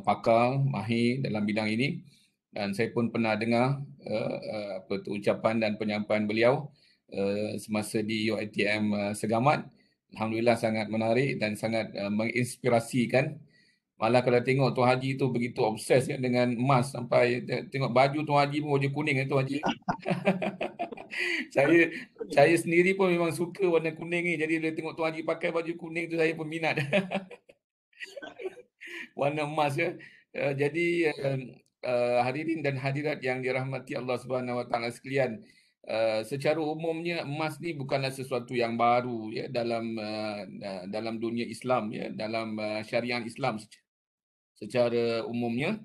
pakar mahir dalam bidang ini, dan saya pun pernah dengar ucapan dan penyampaian beliau semasa di UiTM Segamat. Alhamdulillah sangat menarik dan sangat menginspirasikan. Malah kalau tengok Tuan Haji tu begitu obses ya, dengan emas, sampai tengok baju Tuan Haji pun baju kuning Tuan Haji. Saya saya sendiri pun memang suka warna kuning ni. Jadi bila tengok Tuan Haji pakai baju kuning tu, saya pun minat. Warna emas ya. Jadi hadirin dan hadirat yang dirahmati Allah Subhanahu Wa Taala sekalian, secara umumnya emas ni bukanlah sesuatu yang baru ya dalam dunia Islam ya, dalam syariat Islam secara umumnya.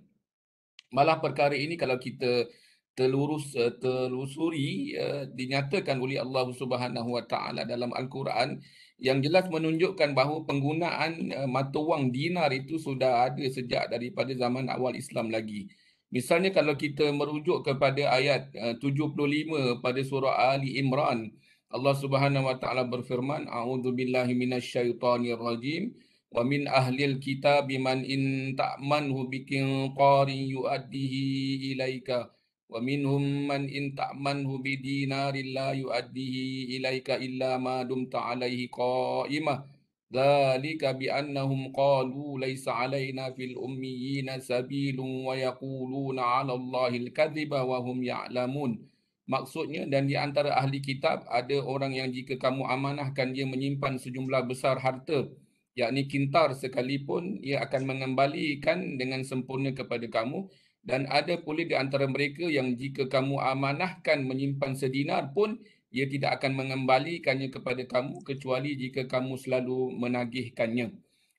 Malah perkara ini kalau kita telusuri, dinyatakan oleh Allah Subhanahu Wa Taala dalam Al-Quran, yang jelas menunjukkan bahawa penggunaan mata wang dinar itu sudah ada sejak daripada zaman awal Islam lagi. Misalnya kalau kita merujuk kepada ayat 75 pada surah Ali Imran, Allah Subhanahu Wa Taala berfirman, A'udzubillahi minasyaitonir rajim. Wa min ahlil kitab man in ta'manhu biqinqarin yu'addihi ilaika wa minhum man in ta'manhu bidinarin la yu'addihi ilaika illa ma dumta alaihi qa'imah. Dzalika bi annahum qalu laisa alaina fil ummiyina sabilun wa yaquluna 'ala Allahil kadhiba wa hum ya'lamun. Maksudnya, dan di antara ahli kitab ada orang yang jika kamu amanahkan dia menyimpan sejumlah besar harta, yakni kintar sekalipun, ia akan mengembalikan dengan sempurna kepada kamu. Dan ada pula di antara mereka yang jika kamu amanahkan menyimpan sedinar pun, ia tidak akan mengembalikannya kepada kamu kecuali jika kamu selalu menagihkannya.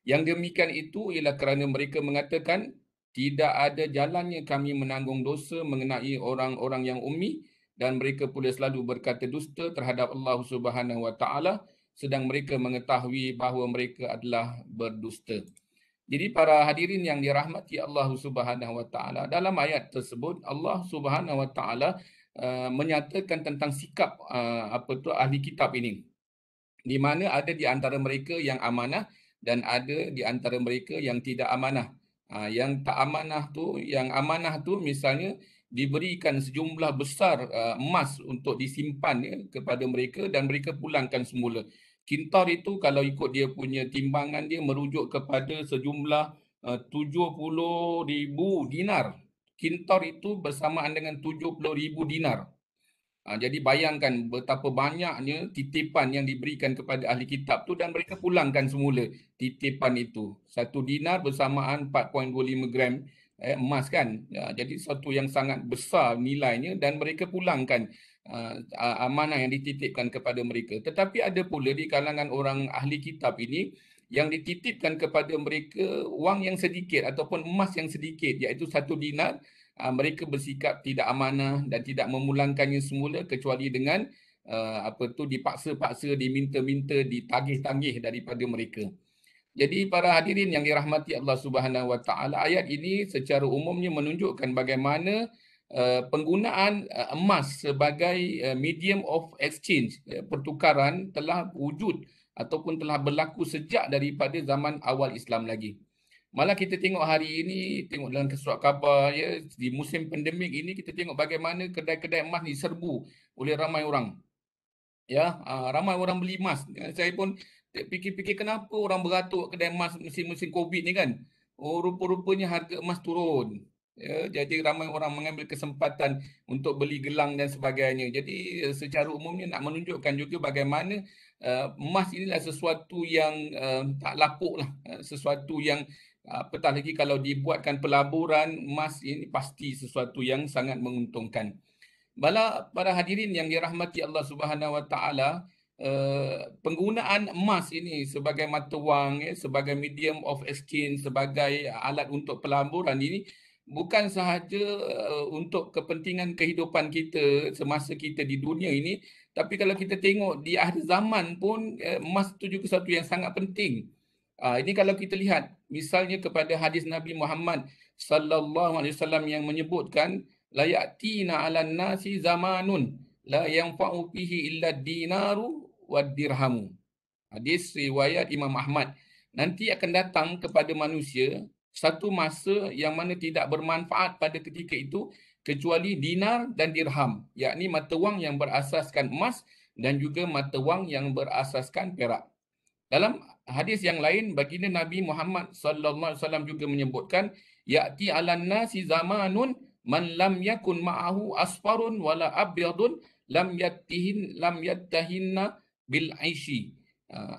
Yang demikian itu ialah kerana mereka mengatakan, tidak ada jalannya kami menanggung dosa mengenai orang-orang yang ummi, dan mereka pula selalu berkata dusta terhadap Allah Subhanahu Wa Taala, sedang mereka mengetahui bahawa mereka adalah berdusta. Jadi para hadirin yang dirahmati Allah Subhanahu Wa Taala, dalam ayat tersebut Allah Subhanahu Wa Taala menyatakan tentang sikap ahli kitab ini, di mana ada di antara mereka yang amanah dan ada di antara mereka yang tidak amanah. Yang tak amanah tu, yang amanah tu misalnya diberikan sejumlah besar emas untuk disimpan ya, kepada mereka, dan mereka pulangkan semula. Kintar itu kalau ikut dia punya timbangan, dia merujuk kepada sejumlah 70,000 dinar. Kintar itu bersamaan dengan 70,000 dinar. Jadi bayangkan betapa banyaknya titipan yang diberikan kepada ahli kitab tu, dan mereka pulangkan semula titipan itu. 1 dinar bersamaan 4.25 gram emas kan. Jadi satu yang sangat besar nilainya, dan mereka pulangkan amanah yang dititipkan kepada mereka. Tetapi ada pula di kalangan orang ahli kitab ini yang dititipkan kepada mereka wang yang sedikit ataupun emas yang sedikit, iaitu 1 dinar. Mereka bersikap tidak amanah dan tidak memulangkannya semula kecuali dengan dipaksa-paksa, diminta-minta, ditagih-tagih daripada mereka. Jadi para hadirin yang dirahmati Allah Subhanahu Wa Taala, ayat ini secara umumnya menunjukkan bagaimana penggunaan emas sebagai medium of exchange, pertukaran, telah wujud ataupun telah berlaku sejak daripada zaman awal Islam lagi. Malah kita tengok hari ini, tengok dalam surat khabar ya, di musim pandemik ini kita tengok bagaimana kedai-kedai emas diserbu oleh ramai orang. Ya, ramai orang beli emas. Saya pun fikir-fikir kenapa orang beratuk kedai emas musim-musim Covid ni kan. Oh, rupa-rupanya harga emas turun. Ya, jadi ramai orang mengambil kesempatan untuk beli gelang dan sebagainya. Jadi secara umumnya nak menunjukkan juga bagaimana emas inilah sesuatu yang tak lapuk lah. Sesuatu yang apatah lagi kalau dibuatkan pelaburan, emas ini pasti sesuatu yang sangat menguntungkan. Bala para hadirin yang dirahmati Allah Subhanahu Wa Taala, penggunaan emas ini sebagai mata wang, sebagai medium of exchange, sebagai alat untuk pelaburan ini bukan sahaja untuk kepentingan kehidupan kita semasa kita di dunia ini, tapi kalau kita tengok di akhir zaman pun emas itu juga satu yang sangat penting. Ini kalau kita lihat misalnya kepada hadis Nabi Muhammad sallallahu alaihi wasallam yang menyebutkan, la ya'tina 'alan nasi zamanun la yanfa'u fihi illa dinaru wad dirhamu. Hadis riwayat Imam Ahmad. Nanti akan datang kepada manusia satu masa yang mana tidak bermanfaat pada ketika itu kecuali dinar dan dirham, yakni mata wang yang berasaskan emas dan juga mata wang yang berasaskan perak. Dalam hadis yang lain, baginda Nabi Muhammad sallallahu alaihi wasallam juga menyebutkan, ya'ti 'alan nasi zamanun man lam yakun ma'ahu asfarun wala abyadun lam yattahinna bil aishi.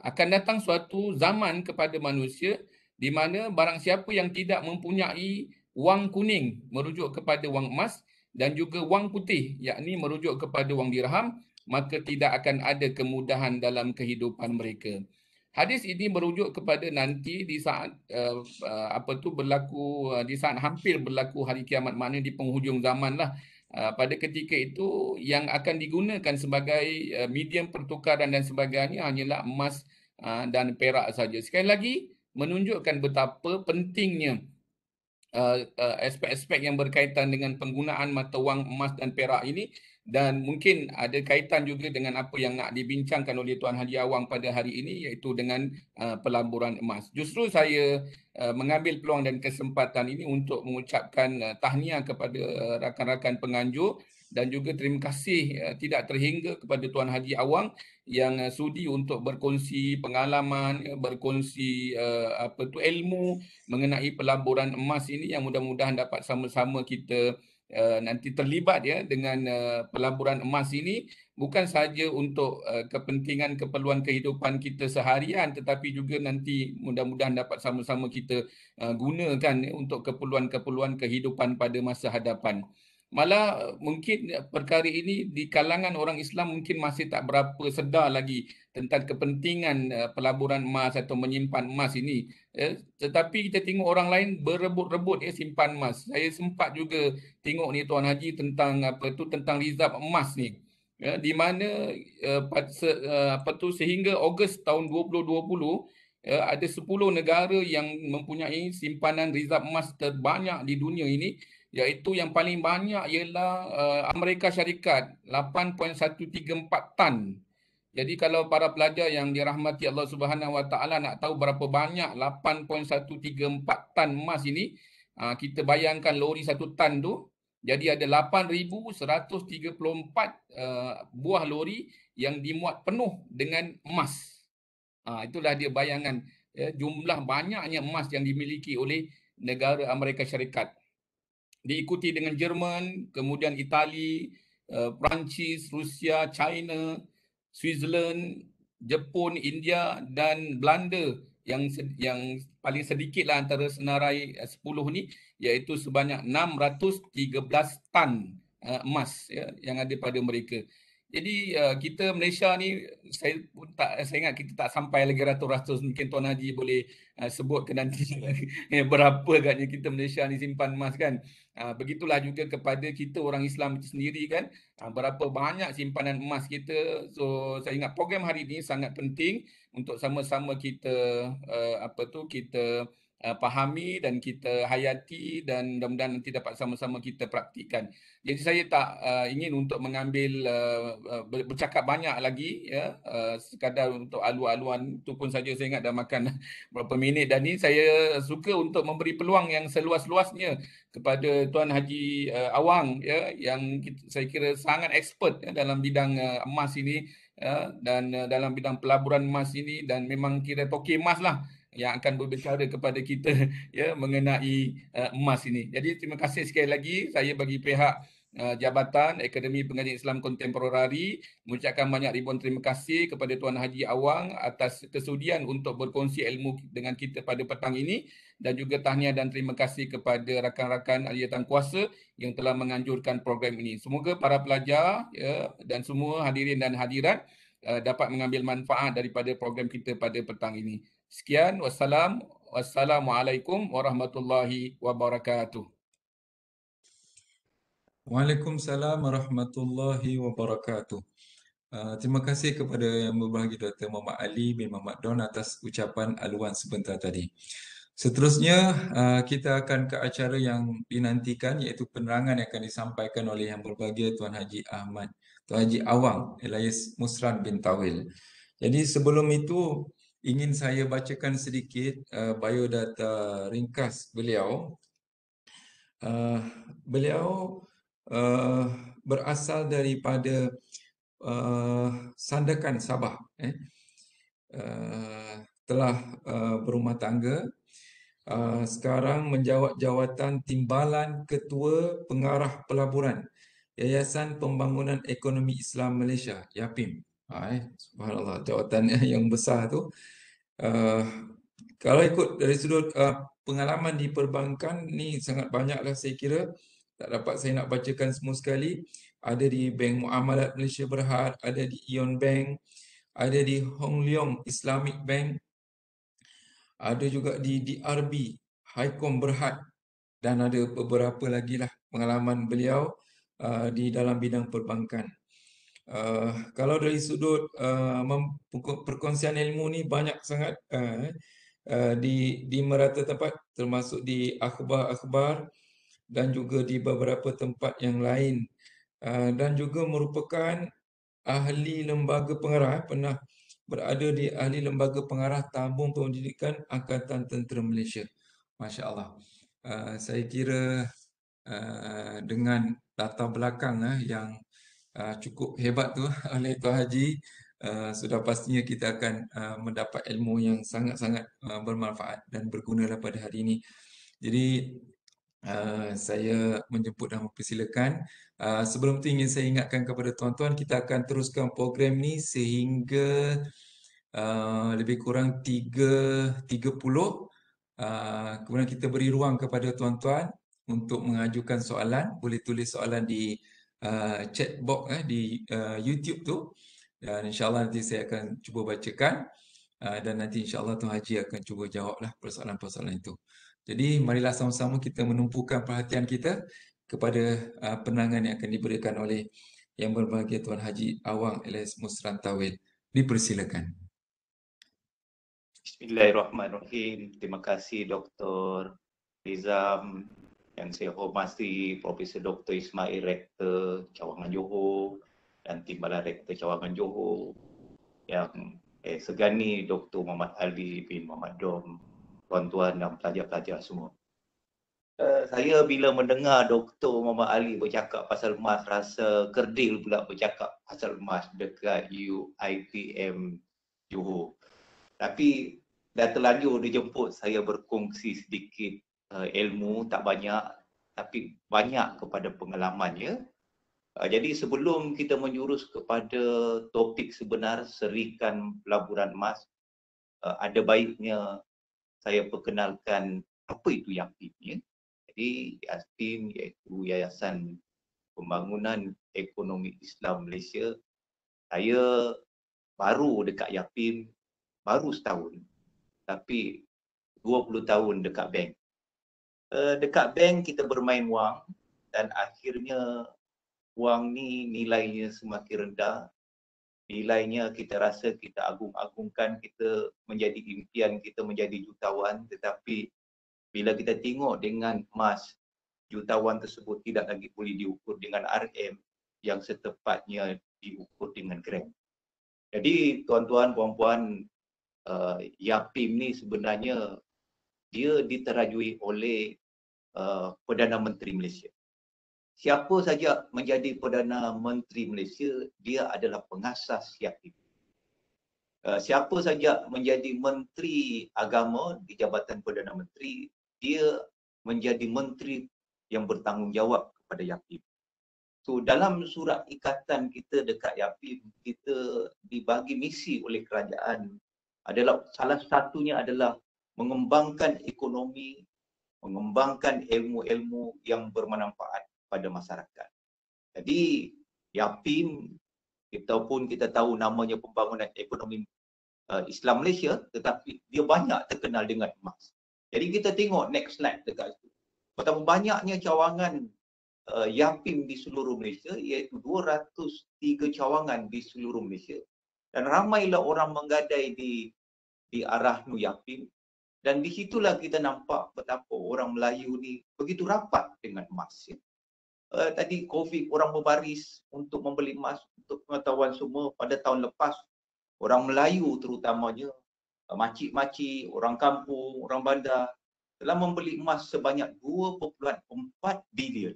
Akan datang suatu zaman kepada manusia di mana barang siapa yang tidak mempunyai wang kuning merujuk kepada wang emas dan juga wang putih yakni merujuk kepada wang dirham, maka tidak akan ada kemudahan dalam kehidupan mereka. Hadis ini merujuk kepada nanti di saat di saat hampir berlaku hari kiamat, maknanya di penghujung zaman lah. Pada ketika itu yang akan digunakan sebagai medium pertukaran dan sebagainya hanyalah emas dan perak saja. Sekali lagi menunjukkan betapa pentingnya aspek-aspek yang berkaitan dengan penggunaan mata wang emas dan perak ini, dan mungkin ada kaitan juga dengan apa yang nak dibincangkan oleh Tuan Haji Awang pada hari ini, iaitu dengan pelaburan emas. Justru saya mengambil peluang dan kesempatan ini untuk mengucapkan tahniah kepada rakan-rakan penganjur dan juga terima kasih tidak terhingga kepada Tuan Haji Awang yang sudi untuk berkongsi pengalaman, berkongsi ilmu mengenai pelaburan emas ini, yang mudah-mudahan dapat sama-sama kita nanti terlibat ya dengan pelaburan emas ini, bukan saja untuk kepentingan keperluan kehidupan kita seharian, tetapi juga nanti mudah-mudahan dapat sama-sama kita gunakan untuk keperluan-keperluan kehidupan pada masa hadapan. Malah mungkin perkara ini di kalangan orang Islam mungkin masih tak berapa sedar lagi tentang kepentingan pelaburan emas atau menyimpan emas ini. Tetapi kita tengok orang lain berebut-rebut simpan emas. Saya sempat juga tengok ni Tuan Haji tentang tentang rizab emas ni. Di mana sehingga Ogos tahun 2020 ada 10 negara yang mempunyai simpanan rizab emas terbanyak di dunia ini, iaitu yang paling banyak ialah Amerika Syarikat 8.134 tan. Jadi kalau para pelajar yang dirahmati Allah Subhanahu Wa Taala nak tahu berapa banyak 8.134 tan emas ini, kita bayangkan lori 1 tan tu, jadi ada 8,134 buah lori yang dimuat penuh dengan emas. Itulah dia bayangan jumlah banyaknya emas yang dimiliki oleh negara Amerika Syarikat. Diikuti dengan Jerman, kemudian Itali, Perancis, Rusia, China, Switzerland, Jepun, India dan Belanda yang paling sedikitlah antara senarai 10 ni, iaitu sebanyak 613 tan emas yang ada pada mereka. Jadi kita Malaysia ni, saya ingat kita tak sampai lagi ratus-ratus. Mungkin Tuan Haji boleh sebut ke nanti berapa agaknya kita Malaysia ni simpan emas kan. Begitulah juga kepada kita orang Islam itu sendiri kan, berapa banyak simpanan emas kita. So saya ingat program hari ini sangat penting untuk sama-sama kita kita pahami dan kita hayati, dan mudah-mudahan nanti dapat sama-sama kita praktikkan. Jadi saya tak ingin untuk mengambil bercakap banyak lagi ya, sekadar untuk alu-aluan itu pun saja saya ingat dah makan berapa minit, dan ini saya suka untuk memberi peluang yang seluas-luasnya kepada Tuan Haji Awang ya, yang saya kira sangat expert ya, dalam bidang emas ini ya, dan dalam bidang pelaburan emas ini, dan memang kira toki emas lah yang akan berbicara kepada kita ya mengenai emas ini. Jadi terima kasih sekali lagi saya bagi pihak Jabatan Akademi Pengajian Islam Kontemporari mengucapkan banyak ribuan terima kasih kepada Tuan Haji Awang atas kesudian untuk berkongsi ilmu dengan kita pada petang ini, dan juga tahniah dan terima kasih kepada rakan-rakan ahli kuasa yang telah menganjurkan program ini. Semoga para pelajar ya, dan semua hadirin dan hadirat dapat mengambil manfaat daripada program kita pada petang ini. Sekian, wassalamualaikum warahmatullahi wabarakatuh. Waalaikumsalam warahmatullahi wabarakatuh. Terima kasih kepada Yang Berbahagia Dr. Muhammad Ali bin Muhammad Don atas ucapan aluan sebentar tadi. Seterusnya, kita akan ke acara yang dinantikan, iaitu penerangan yang akan disampaikan oleh Yang Berbahagia Tuan Haji Tuan Haji Awang Elias Musran bin Tawil. Jadi sebelum itu, ingin saya bacakan sedikit biodata ringkas beliau. Beliau berasal daripada Sandakan, Sabah. Telah berumah tangga. Sekarang menjawat jawatan Timbalan Ketua Pengarah Pelaburan Yayasan Pembangunan Ekonomi Islam Malaysia, YAPIM. Subhanallah, jawatan yang besar tu. Kalau ikut dari sudut pengalaman di perbankan ni sangat banyaklah saya kira. Tak dapat saya nak bacakan semua sekali. Ada di Bank Muamalat Malaysia Berhad, ada di Ion Bank, ada di Hong Leong Islamic Bank, ada juga di DRB Highcom Berhad, dan ada beberapa lagi lah pengalaman beliau di dalam bidang perbankan. Kalau dari sudut perkongsian ilmu ni banyak sangat di merata tempat, termasuk di akhbar-akhbar dan juga di beberapa tempat yang lain, dan juga merupakan ahli lembaga pengarah, pernah berada di ahli lembaga pengarah tabung pendidikan Angkatan Tentera Malaysia. Masya Allah. Saya kira dengan latar belakang yang cukup hebat tu oleh Tuan Haji, sudah pastinya kita akan mendapat ilmu yang sangat-sangat bermanfaat dan berguna pada hari ini. Jadi saya menjemput dan mempersilakan. Sebelum itu ingin saya ingatkan kepada tuan-tuan, kita akan teruskan program ni sehingga lebih kurang 3.30. Kemudian kita beri ruang kepada tuan-tuan untuk mengajukan soalan. Boleh tulis soalan di chat box di YouTube tu, dan insyaAllah nanti saya akan cuba bacakan, dan nanti insyaAllah Tuan Haji akan cuba jawablah persoalan-persoalan itu. Jadi marilah sama-sama kita menumpukan perhatian kita kepada penangan yang akan diberikan oleh Yang Berbahagia Tuan Haji Awang Elias Musran Tawil. Dipersilakan. Bismillahirrahmanirrahim. Terima kasih Dr. Rizam, yang saya hormati Profesor Dr. Ismail, Rektor Cawangan Johor, dan Timbalan Rektor Cawangan Johor, yang segani Dr. Muhammad Ali bin Muhammad Dom, tuan-tuan dan pelajar-pelajar semua. Saya bila mendengar Dr. Muhammad Ali bercakap pasal emas, rasa kerdil pula bercakap pasal emas dekat UiTM Johor. Tapi dah terlanjur dijemput saya berkongsi sedikit ilmu, tak banyak tapi banyak kepada pengalamannya. Jadi sebelum kita menjurus kepada topik sebenar, serikan pelaburan emas, ada baiknya saya perkenalkan apa itu YAPIM ya. Jadi YAPIM iaitu Yayasan Pembangunan Ekonomi Islam Malaysia. Saya baru dekat YAPIM baru setahun, tapi 20 tahun dekat bank. Dekat bank kita bermain wang, dan akhirnya wang ni nilainya semakin rendah. Nilainya kita rasa kita agung-agungkan, kita menjadi impian kita menjadi jutawan, tetapi bila kita tengok dengan emas, jutawan tersebut tidak lagi boleh diukur dengan RM, yang setepatnya diukur dengan gram. Jadi tuan-tuan, puan-puan, YAPIM ni sebenarnya dia diterajui oleh Perdana Menteri Malaysia. Siapa saja menjadi Perdana Menteri Malaysia, dia adalah pengasas YAPIM. Siapa saja menjadi Menteri Agama di Jabatan Perdana Menteri, dia menjadi menteri yang bertanggungjawab kepada YAPIM. So dalam surat ikatan kita dekat YAPIM, kita dibagi misi oleh kerajaan, adalah salah satunya adalah mengembangkan ekonomi, mengembangkan ilmu-ilmu yang bermanfaat pada masyarakat. Jadi YAPIM, kita tahu namanya Pembangunan Ekonomi Islam Malaysia, tetapi dia banyak terkenal dengan emas. Jadi kita tengok next slide dekat situ. Betapa banyaknya cawangan YAPIM di seluruh Malaysia, iaitu 203 cawangan di seluruh Malaysia. Dan ramailah orang menggadai di arah YAPIM. Dan di situlah kita nampak betapa orang Melayu ni begitu rapat dengan emas. Ya. Tadi COVID, orang berbaris untuk membeli emas. Untuk pengetahuan semua, pada tahun lepas, orang Melayu terutamanya makcik-makcik, orang kampung, orang bandar telah membeli emas sebanyak 2.4 bilion.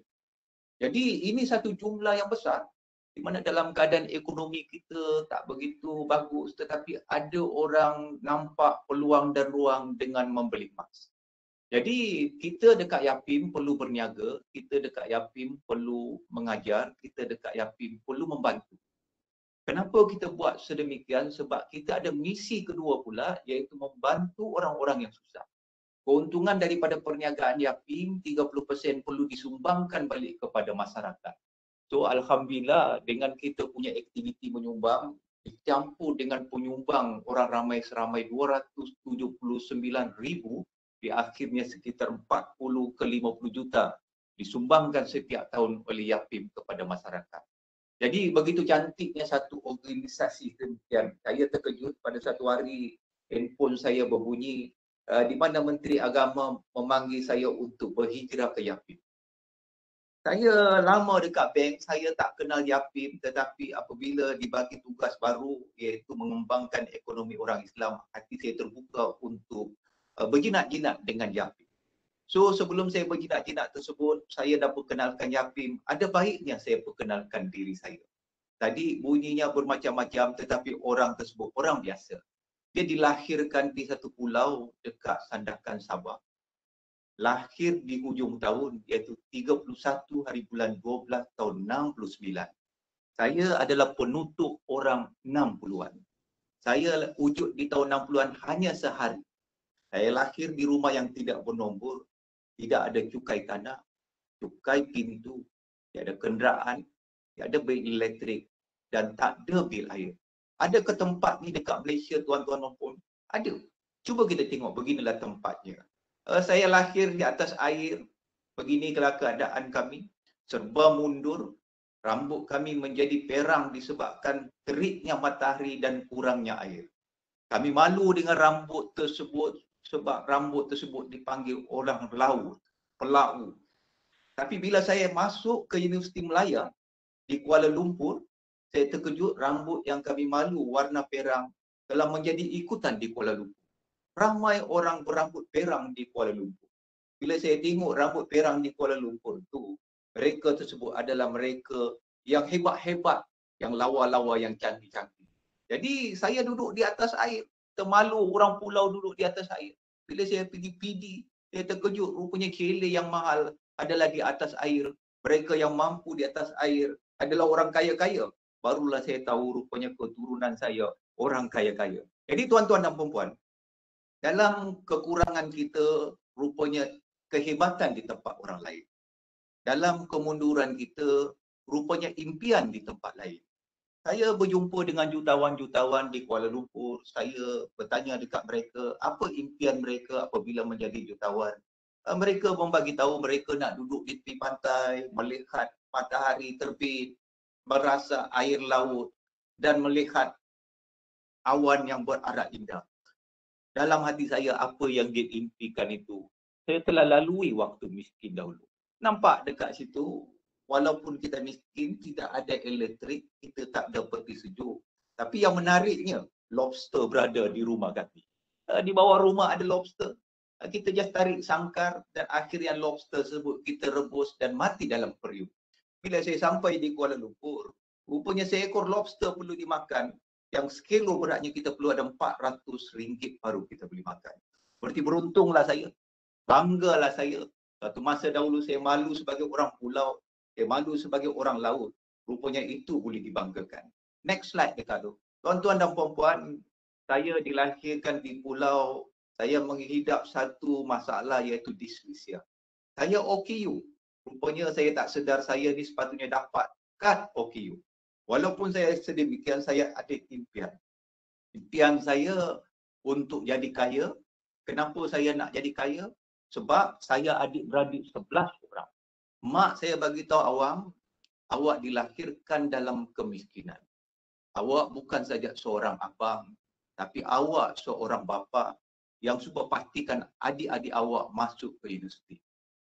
Jadi ini satu jumlah yang besar di mana dalam keadaan ekonomi kita tak begitu bagus tetapi ada orang nampak peluang dan ruang dengan membeli emas. Jadi kita dekat Yapim perlu berniaga, kita dekat Yapim perlu mengajar, kita dekat Yapim perlu membantu. Kenapa kita buat sedemikian? Sebab kita ada misi kedua pula iaitu membantu orang-orang yang susah. Keuntungan daripada perniagaan Yapim 30% perlu disumbangkan balik kepada masyarakat. So alhamdulillah dengan kita punya aktiviti menyumbang dicampur dengan penyumbang orang ramai seramai 279,000, di akhirnya sekitar 40 ke 50 juta disumbangkan setiap tahun oleh Yapim kepada masyarakat. Jadi begitu cantiknya satu organisasi demikian. Saya terkejut pada satu hari handphone saya berbunyi di mana Menteri Agama memanggil saya untuk berhijrah ke Yapim. Saya lama dekat bank, saya tak kenal Yapim, tetapi apabila dibagi tugas baru iaitu mengembangkan ekonomi orang Islam, hati saya terbuka untuk berjinak-jinak dengan Yapim. So sebelum saya berjinak-jinak tersebut, saya dah perkenalkan Yapim, ada baiknya saya perkenalkan diri saya. Tadi bunyinya bermacam-macam tetapi orang tersebut orang biasa. Dia dilahirkan di satu pulau dekat Sandakan, Sabah. Lahir di hujung tahun iaitu 31 hari bulan 12 tahun 69. Saya adalah penutup orang 60-an. Saya wujud di tahun 60-an hanya sehari. Saya lahir di rumah yang tidak bernombor, tidak ada cukai tanah, cukai pintu, tidak ada kenderaan, tidak ada bil elektrik dan tak ada bil air. Ada ke tempat ni dekat Malaysia tuan-tuan maupun? Ada. Cuba kita tengok beginilah tempatnya. Saya lahir di atas air. Beginilah keadaan kami. Serba mundur. Rambut kami menjadi perang disebabkan teriknya matahari dan kurangnya air. Kami malu dengan rambut tersebut sebab rambut tersebut dipanggil orang laut, pelau. Tapi bila saya masuk ke Universiti Melaya di Kuala Lumpur, saya terkejut rambut yang kami malu warna perang telah menjadi ikutan di Kuala Lumpur. Ramai orang berambut perang di Kuala Lumpur. Bila saya tengok rambut perang di Kuala Lumpur tu, mereka tersebut adalah mereka yang hebat-hebat, yang lawa-lawa, yang cantik-cantik. Jadi saya duduk di atas air, termalu orang pulau duduk di atas air. Bila saya pergi PD, saya terkejut rupanya kele yang mahal adalah di atas air. Mereka yang mampu di atas air adalah orang kaya-kaya. Barulah saya tahu rupanya keturunan saya orang kaya-kaya. Jadi tuan-tuan dan puan-puan, dalam kekurangan kita rupanya kehebatan di tempat orang lain. Dalam kemunduran kita rupanya impian di tempat lain. Saya berjumpa dengan jutawan-jutawan di Kuala Lumpur. Saya bertanya dekat mereka apa impian mereka apabila menjadi jutawan. Mereka membagi tahu mereka nak duduk di tepi pantai, melihat matahari terbit, merasa air laut dan melihat awan yang berarak indah. Dalam hati saya apa yang dia impikan itu. Saya telah lalui waktu miskin dahulu. Nampak dekat situ, walaupun kita miskin, tidak ada elektrik, kita tak ada peti sejuk. Tapi yang menariknya, lobster berada di rumah kami. Di bawah rumah ada lobster. Kita just tarik sangkar dan akhirnya lobster tersebut kita rebus dan mati dalam periuk. Bila saya sampai di Kuala Lumpur, rupanya seekor lobster perlu dimakan. Yang sekilo beratnya kita perlu ada RM400 baru kita boleh makan. Berarti beruntunglah saya. Banggalah saya. Satu masa dahulu saya malu sebagai orang pulau. Saya malu sebagai orang laut. Rupanya itu boleh dibanggakan. Next slide dekat tu. Tuan-tuan dan puan-puan, saya dilahirkan di pulau. Saya menghidap satu masalah iaitu disleksia. Saya OKU. Rupanya saya tak sedar saya ni sepatutnya dapat kad OKU. Walaupun saya sedemikian, saya ada impian. Impian saya untuk jadi kaya. Kenapa saya nak jadi kaya? Sebab saya adik-beradik 11 orang. Mak saya bagi tahu awam, awak dilahirkan dalam kemiskinan. Awak bukan saja seorang abang, tapi awak seorang bapa yang cuba pastikan adik-adik awak masuk ke universiti.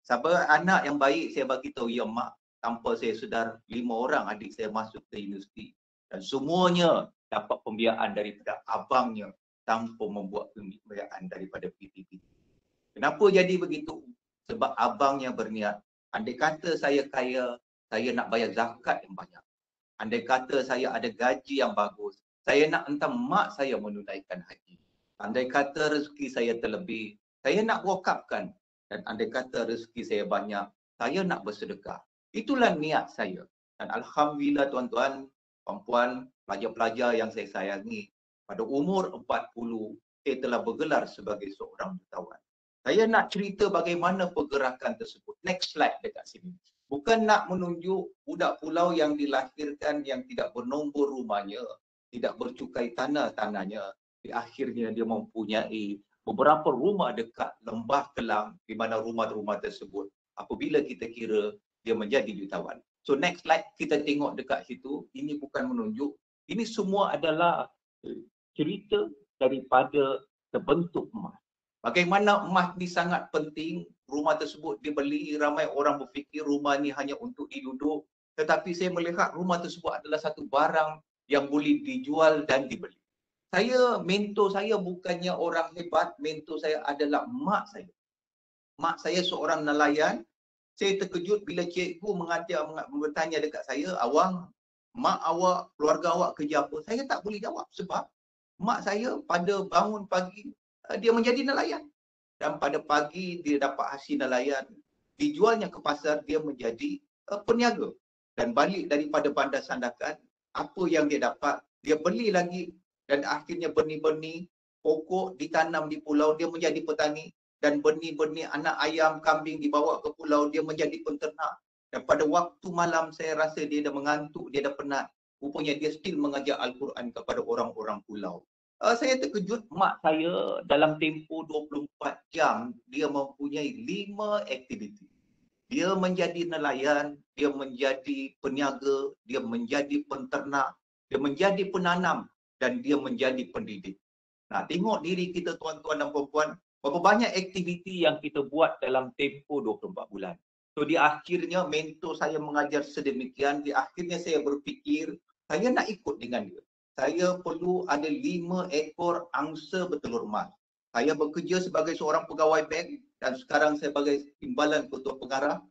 Sebab anak yang baik saya bagi tahu, ya mak, tanpa saya sedar 5 orang adik saya masuk ke universiti dan semuanya dapat pembiayaan daripada abangnya tanpa membuat pembiayaan daripada PTPT. Kenapa jadi begitu? Sebab abangnya berniat, andai kata saya kaya, saya nak bayar zakat yang banyak. Andai kata saya ada gaji yang bagus, saya nak hantar mak saya menunaikan haji. Andai kata rezeki saya terlebih, saya nak wakafkan. Dan andai kata rezeki saya banyak, saya nak bersedekah. Itulah niat saya. Dan alhamdulillah tuan-tuan, puan-puan, pelajar-pelajar yang saya sayangi, pada umur 40, saya telah bergelar sebagai seorang jutawan. Saya nak cerita bagaimana pergerakan tersebut. Next slide dekat sini. Bukan nak menunjuk budak pulau yang dilahirkan yang tidak bernombor rumahnya, tidak bercukai tanahnya. Di akhirnya dia mempunyai beberapa rumah dekat Lembah Kelang, di mana rumah-rumah tersebut apabila kita kira dia menjadi jutawan. So next slide kita tengok dekat situ. Ini bukan menunjuk. Ini semua adalah cerita daripada terbentuk emas. Bagaimana emas ni sangat penting, rumah tersebut dibeli, ramai orang berfikir rumah ni hanya untuk diduduk. Tetapi saya melihat rumah tersebut adalah satu barang yang boleh dijual dan dibeli. Mentor saya bukannya orang hebat, mentor saya adalah mak saya. Mak saya seorang nelayan. Saya terkejut bila cikgu bertanya dekat saya, awang, mak awak, keluarga awak kerja apa? Saya tak boleh jawab sebab mak saya pada bangun pagi, dia menjadi nelayan. Dan pada pagi dia dapat hasil nelayan, dijualnya ke pasar, dia menjadi peniaga. Dan balik daripada bandar Sandakan, apa yang dia dapat, dia beli lagi. Dan akhirnya benih-benih pokok ditanam di pulau, dia menjadi petani. Dan benih-benih anak ayam, kambing dibawa ke pulau, dia menjadi penternak. Dan pada waktu malam saya rasa dia dah mengantuk, dia dah penat. Rupanya dia still mengajar Al-Quran kepada orang-orang pulau. Saya terkejut, mak saya dalam tempoh 24 jam, dia mempunyai 5 aktiviti. Dia menjadi nelayan, dia menjadi peniaga, dia menjadi penternak, dia menjadi penanam, dan dia menjadi pendidik. Nah, tengok diri kita tuan-tuan dan puan-puan, berapa banyak aktiviti yang kita buat dalam tempoh 24 bulan. So di akhirnya mentor saya mengajar sedemikian, di akhirnya saya berfikir, saya nak ikut dengan dia. Saya perlu ada 5 ekor angsa bertelur emas. Saya bekerja sebagai seorang pegawai bank dan sekarang saya sebagai timbalan ketua pengarah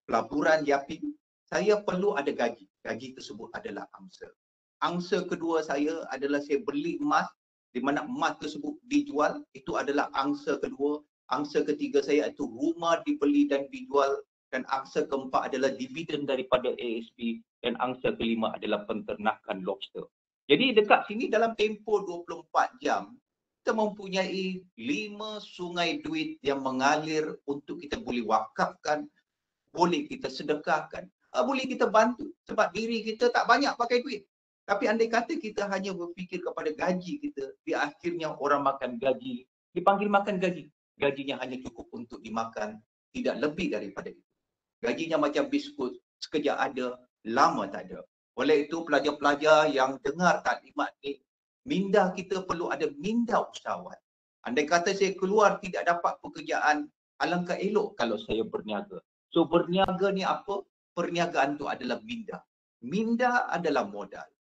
pelaburan Yaping. Saya perlu ada gaji. Gaji tersebut adalah angsa. Angsa kedua saya adalah saya beli emas, di mana emas tersebut dijual. Itu adalah angsa kedua. Angsa ketiga saya itu rumah dibeli dan dijual. Dan angsa keempat adalah dividen daripada ASP. Dan angsa kelima adalah penternakan lobster. Jadi dekat sini dalam tempoh 24 jam, kita mempunyai 5 sungai duit yang mengalir untuk kita boleh wakafkan, boleh kita sedekahkan, boleh kita bantu. Sebab diri kita tak banyak pakai duit. Tapi andai kata kita hanya berfikir kepada gaji kita, di akhirnya orang makan gaji, dipanggil makan gaji. Gajinya hanya cukup untuk dimakan, tidak lebih daripada itu. Gajinya macam biskut, sekejap ada, lama tak ada. Oleh itu pelajar-pelajar yang dengar taklimat ni, minda kita perlu ada minda usahawan. Andai kata saya keluar tidak dapat pekerjaan, alangkah elok kalau saya berniaga. So berniaga ni apa? Perniagaan tu adalah minda. Minda adalah modal.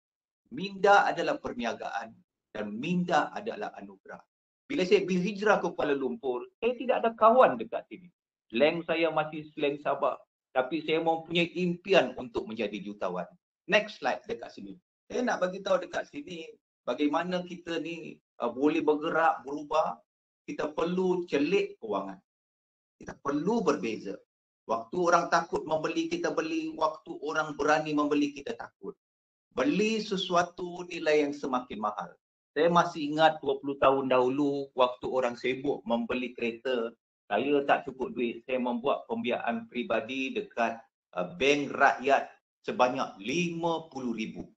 Minda adalah perniagaan dan minda adalah anugerah. Bila saya berhijrah ke Kuala Lumpur, saya tidak ada kawan dekat sini. Slang saya masih slang Sabah. Tapi saya mempunyai impian untuk menjadi jutawan. Next slide dekat sini. Saya nak bagi tahu dekat sini bagaimana kita ni boleh bergerak, berubah. Kita perlu celik kewangan. Kita perlu berbeza. Waktu orang takut membeli, kita beli. Waktu orang berani membeli, kita takut. Beli sesuatu nilai yang semakin mahal. Saya masih ingat 20 tahun dahulu waktu orang sibuk membeli kereta. Saya tak cukup duit. Saya membuat pembiayaan peribadi dekat bank rakyat sebanyak 50,000.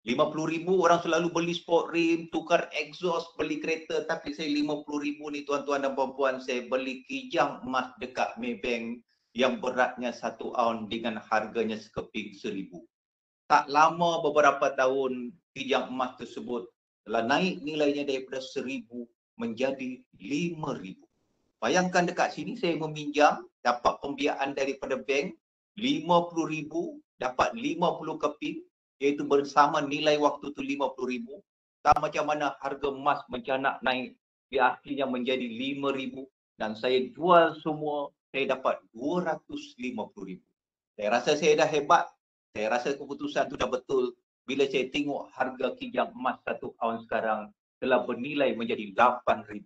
50,000 orang selalu beli sport rim, tukar exhaust, beli kereta. Tapi saya 50,000 ni tuan-tuan dan puan-puan, saya beli kijang emas dekat Maybank yang beratnya 1 aun dengan harganya sekeping 1,000. Tak lama beberapa tahun, kijang emas tersebut telah naik nilainya daripada 1,000 menjadi 5,000. Bayangkan dekat sini saya meminjam, dapat pembiayaan daripada bank, 50,000, dapat 50 keping, iaitu bersama nilai waktu tu 50,000. tak macam mana harga emas mencanak naik, di akhirnya menjadi 5,000 dan saya jual semua, saya dapat 250,000. Saya rasa saya dah hebat, saya rasa keputusan tu dah betul bila saya tengok harga kijang emas 1 aun sekarang telah bernilai menjadi 8,000.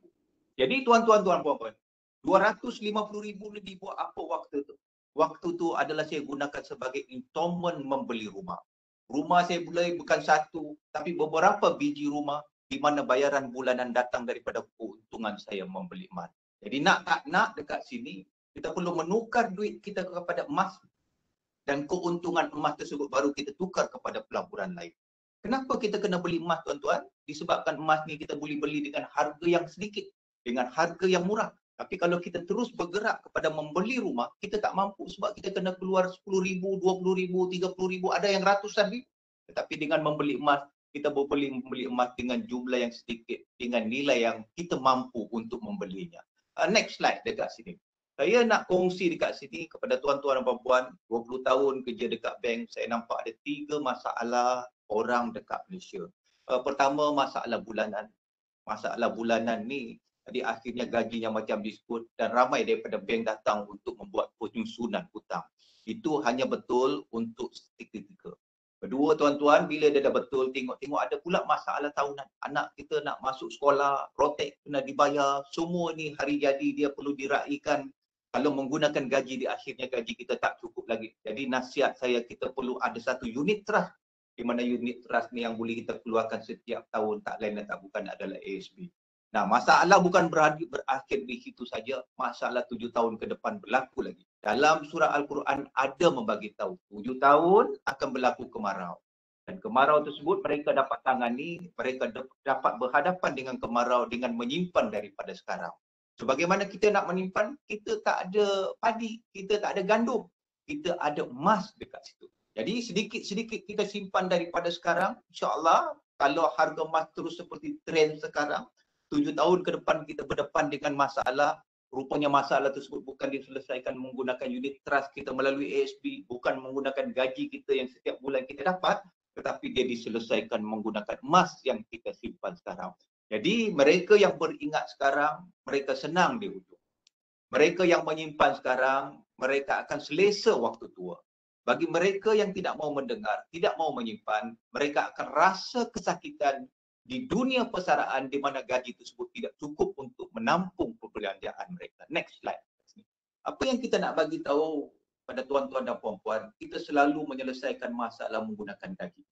Jadi tuan-tuan, puan-puan, 250,000 ni dibuat apa waktu tu? Waktu tu adalah saya gunakan sebagai installment membeli rumah. Rumah saya beli bukan satu, tapi beberapa biji rumah di mana bayaran bulanan datang daripada keuntungan saya membeli emas. Jadi nak tak nak dekat sini, kita perlu menukar duit kita kepada emas dan keuntungan emas tersebut baru kita tukar kepada pelaburan lain. Kenapa kita kena beli emas, tuan-tuan? Disebabkan emas ni kita boleh beli dengan harga yang sedikit, dengan harga yang murah. Tapi kalau kita terus bergerak kepada membeli rumah, kita tak mampu sebab kita kena keluar 10,000, 20,000, 30,000, ada yang ratusan ribu. Tetapi dengan membeli emas, kita boleh membeli emas dengan jumlah yang sedikit, dengan nilai yang kita mampu untuk membelinya. Next slide dekat sini. Saya nak kongsi dekat sini kepada tuan-tuan dan puan-puan, 20 tahun kerja dekat bank, saya nampak ada 3 masalah orang dekat Malaysia. Pertama, masalah bulanan. Masalah bulanan ni, jadi akhirnya gajinya macam disebut dan ramai daripada bank datang untuk membuat penyusunan hutang. Itu hanya betul untuk seketika. Kedua, tuan-tuan, bila dia dah betul, tengok-tengok ada pula masalah tahunan. Anak kita nak masuk sekolah, protek kena dibayar, semua ni hari jadi dia perlu diraikan. Kalau menggunakan gaji di akhirnya gaji kita tak cukup lagi. Jadi nasihat saya, kita perlu ada satu unit trust, di mana unit trust ni yang boleh kita keluarkan setiap tahun, tak lain dan tak bukan adalah ASB. Nah, masalah bukan berakhir di situ saja. Masalah 7 tahun ke depan berlaku lagi. Dalam surah Al-Quran ada membagi tahu 7 tahun akan berlaku kemarau. Dan kemarau tersebut mereka dapat tangani, mereka dapat berhadapan dengan kemarau dengan menyimpan daripada sekarang. Sebagaimana kita nak menyimpan, kita tak ada padi, kita tak ada gandum, kita ada emas dekat situ. Jadi sedikit-sedikit kita simpan daripada sekarang, insya-Allah kalau harga emas terus seperti trend sekarang, 7 tahun ke depan kita berdepan dengan masalah, rupanya masalah tersebut bukan diselesaikan menggunakan unit trust kita melalui ASB, bukan menggunakan gaji kita yang setiap bulan kita dapat, tetapi dia diselesaikan menggunakan emas yang kita simpan sekarang. Jadi mereka yang beringat sekarang, mereka senang di hujung. Mereka yang menyimpan sekarang, mereka akan selesa waktu tua. Bagi mereka yang tidak mau mendengar, tidak mau menyimpan, mereka akan rasa kesakitan di dunia persaraan di mana gaji tersebut tidak cukup untuk menampung perbelanjaan mereka. Next slide. Apa yang kita nak bagi tahu pada tuan-tuan dan puan-puan, kita selalu menyelesaikan masalah menggunakan gaji.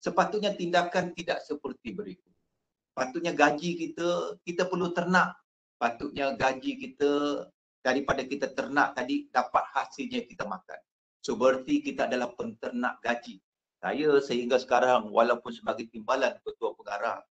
Sepatutnya tindakan tidak seperti berikut. Patutnya gaji kita perlu ternak. Patutnya gaji kita, daripada kita ternak tadi, dapat hasilnya kita makan. Seperti kita adalah penternak gaji. Saya sehingga sekarang walaupun sebagai timbalan ketua pengarah,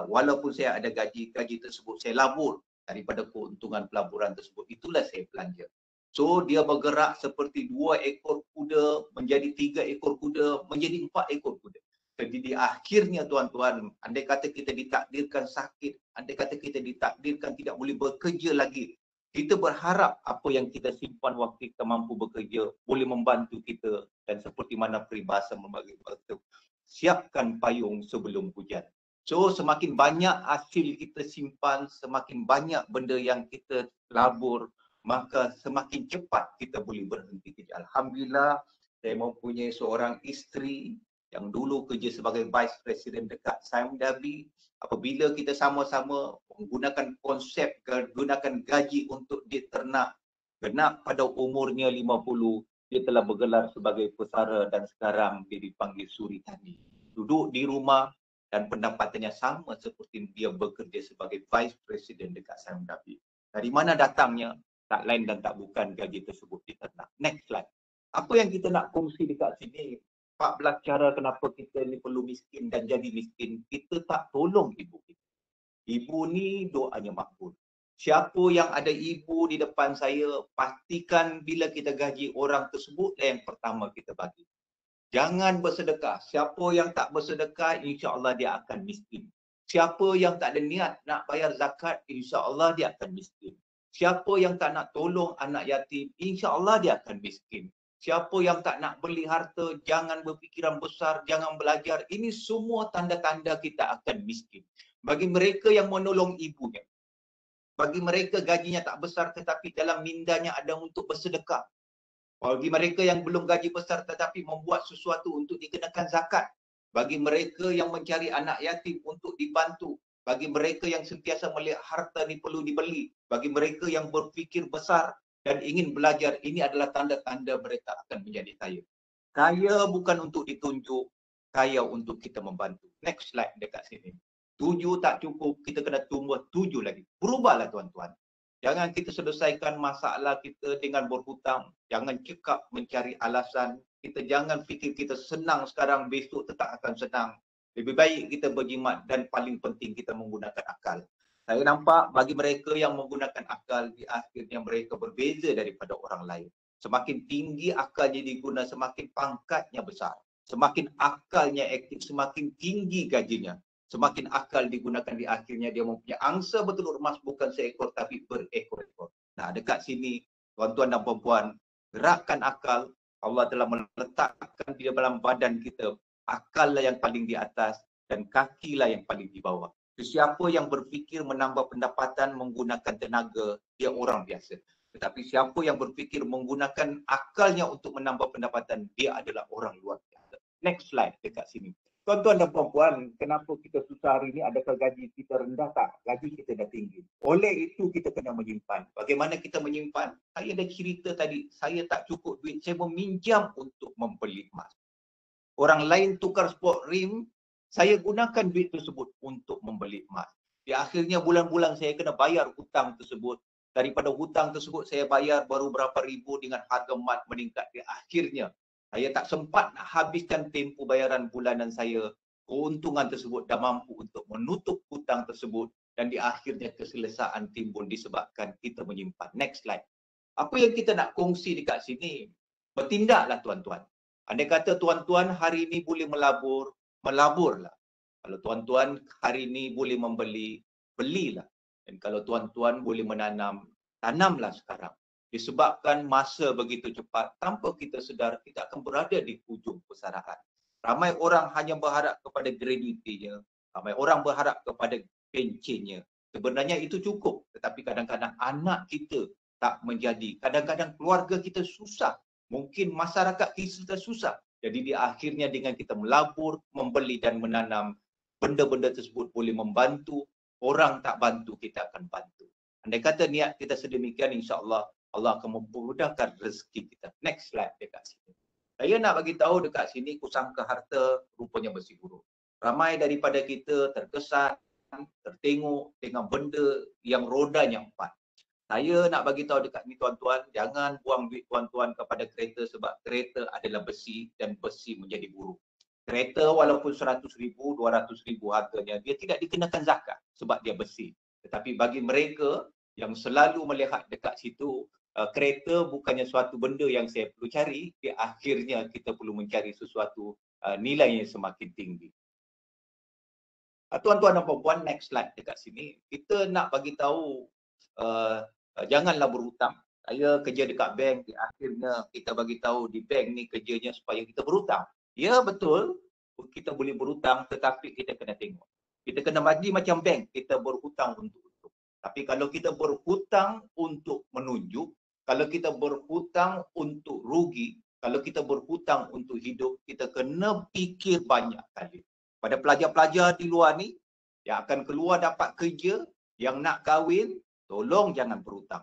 walaupun saya ada gaji tersebut saya labur daripada keuntungan pelaburan tersebut, itulah saya belanja. So dia bergerak seperti 2 ekor kuda menjadi 3 ekor kuda menjadi 4 ekor kuda. Jadi di akhirnya tuan-tuan, andai kata kita ditakdirkan sakit, andai kata kita ditakdirkan tidak boleh bekerja lagi, kita berharap apa yang kita simpan waktu kita mampu bekerja boleh membantu kita, dan seperti mana peribahasa membagi waktu, siapkan payung sebelum hujan. So semakin banyak hasil kita simpan, semakin banyak benda yang kita labur, maka semakin cepat kita boleh berhenti kerja. Alhamdulillah, saya mempunyai seorang isteri yang dulu kerja sebagai Vice President dekat Sime Darby. Apabila kita sama-sama menggunakan konsep gunakan gaji untuk diternak, genap pada umurnya 50, dia telah bergelar sebagai pesara dan sekarang dia dipanggil suri tani. Duduk di rumah dan pendapatannya sama seperti dia bekerja sebagai Vice President dekat Sime Darby. Dari mana datangnya? Tak lain dan tak bukan gaji tersebut diternak. Next slide. Apa yang kita nak kongsi dekat sini? 14 cara kenapa kita ni perlu miskin dan jadi miskin. Kita tak tolong ibu kita. Ibu ni doanya makbul. Siapa yang ada ibu di depan saya, pastikan bila kita gaji orang tersebut yang pertama kita bagi. Jangan bersedekah. Siapa yang tak bersedekah, insya-Allah dia akan miskin. Siapa yang tak ada niat nak bayar zakat, insya-Allah dia akan miskin. Siapa yang tak nak tolong anak yatim, insya-Allah dia akan miskin. siapa yang tak nak beli harta, jangan berfikiran besar, jangan belajar. Ini semua tanda-tanda kita akan miskin. Bagi mereka yang menolong ibunya, bagi mereka gajinya tak besar tetapi dalam mindanya ada untuk bersedekah. Bagi mereka yang belum gaji besar tetapi membuat sesuatu untuk dikenakan zakat. Bagi mereka yang mencari anak yatim untuk dibantu. Bagi mereka yang sentiasa melihat harta ni perlu dibeli. Bagi mereka yang berfikir besar dan ingin belajar, ini adalah tanda-tanda mereka akan menjadi kaya. Kaya bukan untuk ditunjuk, kaya untuk kita membantu. Next slide dekat sini. 7 tak cukup, kita kena tumbuh 7 lagi. Berubahlah tuan-tuan. Jangan kita selesaikan masalah kita dengan berhutang. Jangan cekap mencari alasan. Kita jangan fikir kita senang sekarang, besok tetap akan senang. Lebih baik kita berjimat dan paling penting kita menggunakan akal. Saya nampak bagi mereka yang menggunakan akal, di akhirnya mereka berbeza daripada orang lain. Semakin tinggi akalnya diguna, semakin pangkatnya besar. Semakin akalnya aktif, semakin tinggi gajinya. Semakin akal digunakan, di akhirnya dia mempunyai angsa betelur emas, bukan seekor tapi berekor-ekor. Nah, dekat sini tuan-tuan dan puan-puan, gerakkan akal. Allah telah meletakkan di dalam badan kita, akal lah yang paling di atas dan kaki lah yang paling di bawah. Siapa yang berfikir menambah pendapatan menggunakan tenaga, dia orang biasa. Tetapi siapa yang berfikir menggunakan akalnya untuk menambah pendapatan, dia adalah orang luar biasa. Next slide dekat sini. Tuan-tuan dan puan-puan, kenapa kita susah hari ini? Adakah gaji kita rendah? Tak. Gaji kita dah tinggi. Oleh itu kita kena menyimpan. Bagaimana kita menyimpan? Saya dah cerita tadi, saya tak cukup duit, saya meminjam untuk membeli emas. Orang lain tukar sport rim, saya gunakan duit tersebut untuk membeli emas. Di akhirnya bulan-bulan saya kena bayar hutang tersebut. Daripada hutang tersebut saya bayar baru berapa ribu dengan harga emas meningkat. Di akhirnya saya tak sempat nak habiskan tempoh bayaran bulanan saya. Keuntungan tersebut dah mampu untuk menutup hutang tersebut dan di akhirnya keselesaan timbul disebabkan kita menyimpan. Next slide. Apa yang kita nak kongsi dekat sini? Bertindaklah tuan-tuan. Andai kata tuan-tuan hari ini boleh melabur, melaburlah. Kalau tuan-tuan hari ini boleh membeli, belilah. Dan kalau tuan-tuan boleh menanam, tanamlah sekarang. Disebabkan masa begitu cepat, tanpa kita sedar, kita akan berada di hujung persarahan. Ramai orang hanya berharap kepada graditinya. Ramai orang berharap kepada pencennya. Sebenarnya itu cukup. Tetapi kadang-kadang anak kita tak menjadi. Kadang-kadang keluarga kita susah. Mungkin masyarakat kita susah. Jadi di akhirnya dengan kita melabur, membeli dan menanam, benda-benda tersebut boleh membantu. Orang tak bantu, kita akan bantu. Andai kata niat kita sedemikian, insya-Allah Allah akan memudahkan rezeki kita. Next slide dekat sini. Saya nak bagi tahu dekat sini, kusangka harta rupanya bersih buruk. Ramai daripada kita terkesan, tertengok dengan benda yang rodanya 4. Saya nak bagi tahu dekat ni tuan-tuan, jangan buang duit tuan-tuan kepada kereta sebab kereta adalah besi dan besi menjadi buruk. Kereta walaupun 100,000, 200,000 harganya, dia tidak dikenakan zakat sebab dia besi. Tetapi bagi mereka yang selalu melihat dekat situ, kereta bukannya suatu benda yang saya perlu cari, di akhirnya kita perlu mencari sesuatu nilai yang semakin tinggi. Tuan-tuan dan puan-puan, next slide dekat sini. Kita nak bagi tahu janganlah berhutang. Saya kerja dekat bank, di akhirnya kita bagi tahu di bank ni kerjanya supaya kita berhutang. Ya betul, kita boleh berhutang tetapi kita kena tengok. Kita kena bagi macam bank, kita berhutang untuk. Tapi kalau kita berhutang untuk menunjuk, kalau kita berhutang untuk rugi, kalau kita berhutang untuk hidup, kita kena fikir banyak kali. Pada pelajar-pelajar di luar ni, yang akan keluar dapat kerja, yang nak kahwin, tolong jangan berhutang.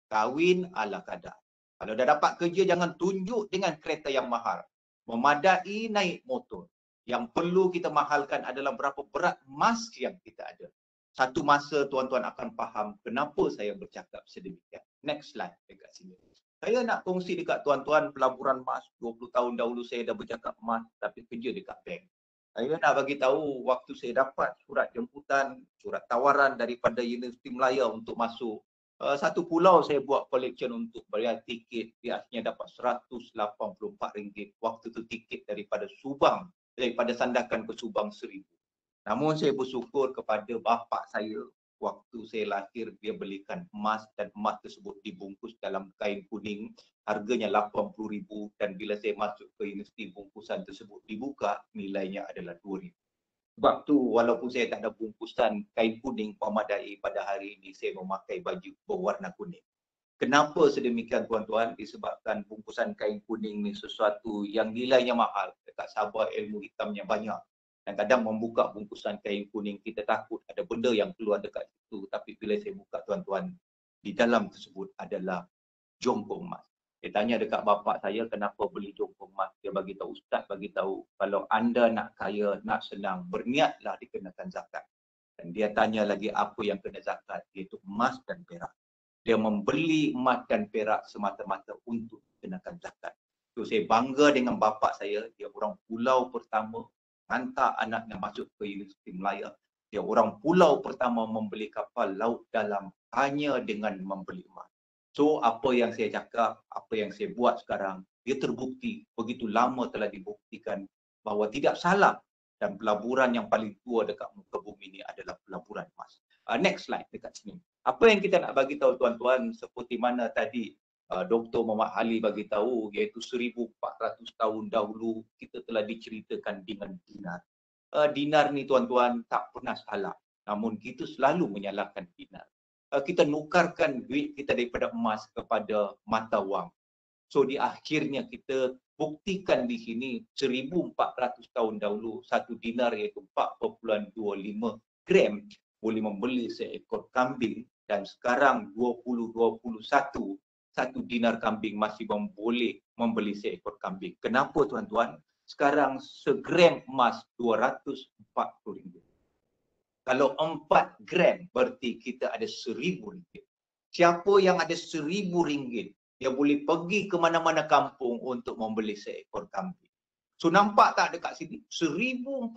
Kahwin ala kadar. Kalau dah dapat kerja, jangan tunjuk dengan kereta yang mahal. Memadai naik motor. Yang perlu kita mahalkan adalah berapa berat emas yang kita ada. Satu masa tuan-tuan akan faham kenapa saya bercakap sedemikian. Next slide dekat sini. Saya nak kongsi dekat tuan-tuan pelaburan emas. 20 tahun dahulu saya dah bercakap emas tapi kerja dekat bank. Saya nak bagi tahu waktu saya dapat surat jemputan, surat tawaran daripada Universiti Melaya untuk masuk. Satu pulau saya buat collection untuk bayar tiket. Dia akhirnya dapat RM184. Waktu tu tiket daripada Subang, daripada Sandakan ke Subang 1,000. Namun saya bersyukur kepada bapa saya, waktu saya lahir dia belikan emas dan emas tersebut dibungkus dalam kain kuning, harganya 80,000 dan bila saya masuk ke universiti bungkusan tersebut dibuka nilainya adalah 2,000. Sebab tu walaupun saya tak ada bungkusan kain kuning memadai pada hari ini saya memakai baju berwarna kuning. Kenapa sedemikian tuan-tuan? Disebabkan bungkusan kain kuning ni sesuatu yang nilainya mahal. Dekat Sabah ilmu hitamnya banyak. Dan kadang membuka bungkusan kain kuning kita takut ada benda yang keluar dekat situ. Tapi bila saya buka tuan-tuan, di dalam tersebut adalah jongkong emas. Saya tanya dekat bapa saya kenapa beli jongkong emas. Dia bagi tahu, ustaz bagi tahu kalau anda nak kaya, nak senang, berniatlah dikenakan zakat. Dan dia tanya lagi apa yang kena zakat, iaitu emas dan perak. Dia membeli emas dan perak semata-mata untuk dikenakan zakat. So saya bangga dengan bapa saya, dia orang pulau pertama hantar anaknya masuk ke Universiti Melaya. Dia orang pulau pertama membeli kapal laut dalam hanya dengan membeli emas. So apa yang saya cakap, apa yang saya buat sekarang, dia terbukti, begitu lama telah dibuktikan bahawa tidak salah dan pelaburan yang paling tua dekat muka bumi ini adalah pelaburan emas. Next slide dekat sini. Apa yang kita nak bagi tahu tuan-tuan, seperti mana tadi Dr. Muhammad Ali bagi tahu, iaitu 1400 tahun dahulu kita telah diceritakan dengan dinar. Dinar ni tuan-tuan tak pernah salah, namun kita selalu menyalahkan dinar. Kita nukarkan duit kita daripada emas kepada mata wang. So di akhirnya kita buktikan di sini 1400 tahun dahulu satu dinar iaitu 4.25 gram boleh membeli seekor kambing, dan sekarang 2021 satu dinar kambing masih boleh membeli seekor kambing. Kenapa tuan-tuan? Sekarang segram emas RM240. Kalau 4 gram berarti kita ada RM1,000. Siapa yang ada RM1,000 dia boleh pergi ke mana-mana kampung untuk membeli seekor kambing. So nampak tak dekat sini? 1400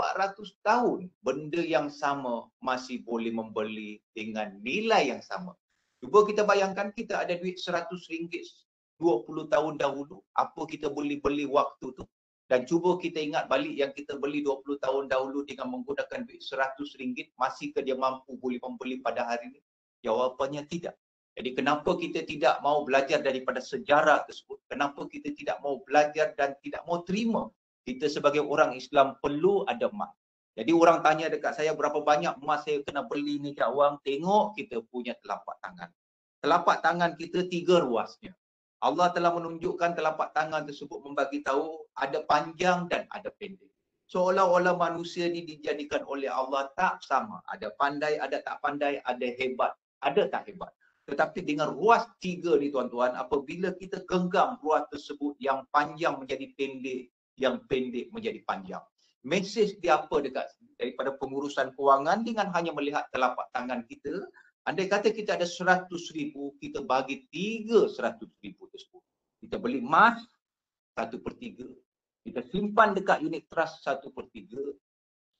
tahun benda yang sama masih boleh membeli dengan nilai yang sama. Cuba kita bayangkan kita ada duit RM100 20 tahun dahulu, apa kita boleh beli waktu tu? Dan cuba kita ingat balik yang kita beli 20 tahun dahulu dengan menggunakan duit RM100, masihkah dia mampu boleh membeli pada hari ini? Jawapannya tidak. Jadi kenapa kita tidak mau belajar daripada sejarah tersebut? Kenapa kita tidak mau belajar dan tidak mau terima kita sebagai orang Islam perlu ada emas? Jadi orang tanya dekat saya berapa banyak emas saya kena beli ni Cak Wang. Tengok kita punya telapak tangan. Telapak tangan kita 3 ruasnya. Allah telah menunjukkan telapak tangan tersebut membagi tahu ada panjang dan ada pendek. Seolah-olah manusia ni dijadikan oleh Allah tak sama. Ada pandai, ada tak pandai, ada hebat, ada tak hebat. Tetapi dengan ruas 3 ni tuan-tuan, apabila kita genggam ruas tersebut, yang panjang menjadi pendek, yang pendek menjadi panjang. Mesej dia apa dekat daripada pengurusan kewangan dengan hanya melihat telapak tangan kita? Andai kata kita ada RM100,000, kita bagi 3 RM100,000 tersebut. Kita beli emas 1/3, kita simpan dekat unit trust 1/3,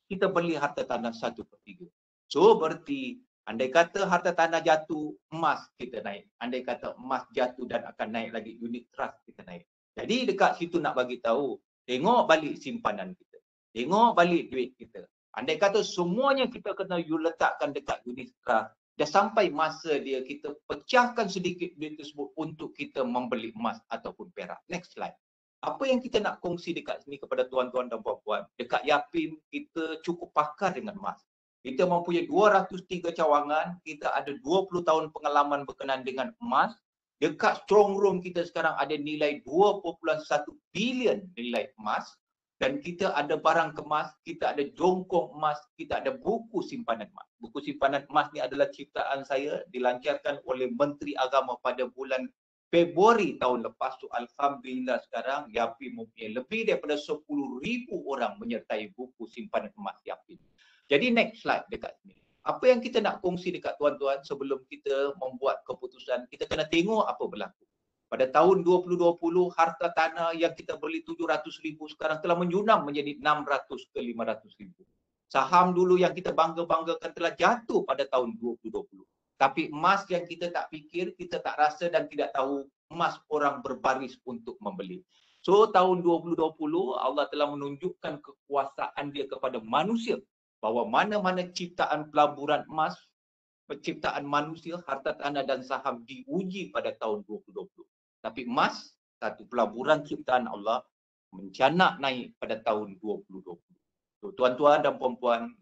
kita beli harta tanah 1/3. So berarti andai kata harta tanah jatuh, emas kita naik. Andai kata emas jatuh dan akan naik lagi, unit trust kita naik. Jadi dekat situ nak bagi tahu, tengok balik simpanan kita. Tengok balik duit kita. Andai kata semuanya kita kena letakkan dekat unit trust, dah sampai masa dia kita pecahkan sedikit duit tersebut untuk kita membeli emas ataupun perak. Next slide. Apa yang kita nak kongsi dekat sini kepada tuan-tuan dan puan-puan? Dekat Yapim kita cukup pakar dengan emas. Kita mempunyai 203 cawangan, kita ada 20 tahun pengalaman berkenaan dengan emas. Dekat strong room kita sekarang ada nilai 2.1 bilion nilai emas. Dan kita ada barang kemas, kita ada jongkong emas, kita ada buku simpanan emas. Buku simpanan emas ni adalah ciptaan saya, dilancarkan oleh Menteri Agama pada bulan Februari tahun lepas. So alhamdulillah sekarang Yapim mempunyai lebih daripada 10,000 orang menyertai buku simpanan emas Yapim. Jadi next slide dekat sini. Apa yang kita nak kongsi dekat tuan-tuan sebelum kita membuat keputusan, kita kena tengok apa berlaku. Pada tahun 2020, harta tanah yang kita beli 700,000 sekarang telah menyunam menjadi 600 ke 500,000. Saham dulu yang kita bangga-banggakan telah jatuh pada tahun 2020. Tapi emas yang kita tak fikir, kita tak rasa dan tidak tahu, emas orang berbaris untuk membeli. So tahun 2020, Allah telah menunjukkan kekuasaan dia kepada manusia. Bahawa mana-mana ciptaan pelaburan emas, penciptaan manusia, harta tanah dan saham diuji pada tahun 2020. Tapi emas, satu pelaburan ciptaan Allah, mencanak naik pada tahun 2020. So, tuan-tuan dan puan-puan,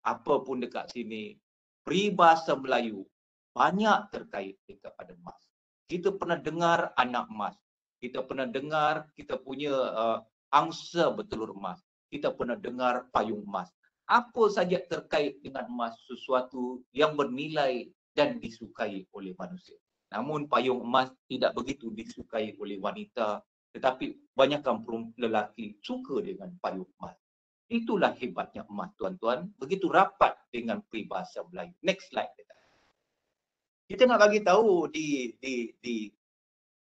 apa pun dekat sini, peribahasa Melayu banyak terkait kepada emas. Kita pernah dengar anak emas. Kita pernah dengar kita punya angsa bertelur emas. Kita pernah dengar payung emas. Apa saja terkait dengan emas, sesuatu yang bernilai dan disukai oleh manusia. Namun payung emas tidak begitu disukai oleh wanita, tetapi banyakkan lelaki suka dengan payung emas. Itulah hebatnya emas, tuan-tuan. Begitu rapat dengan peribahasa Melayu. Next slide. Kita nak bagi tahu di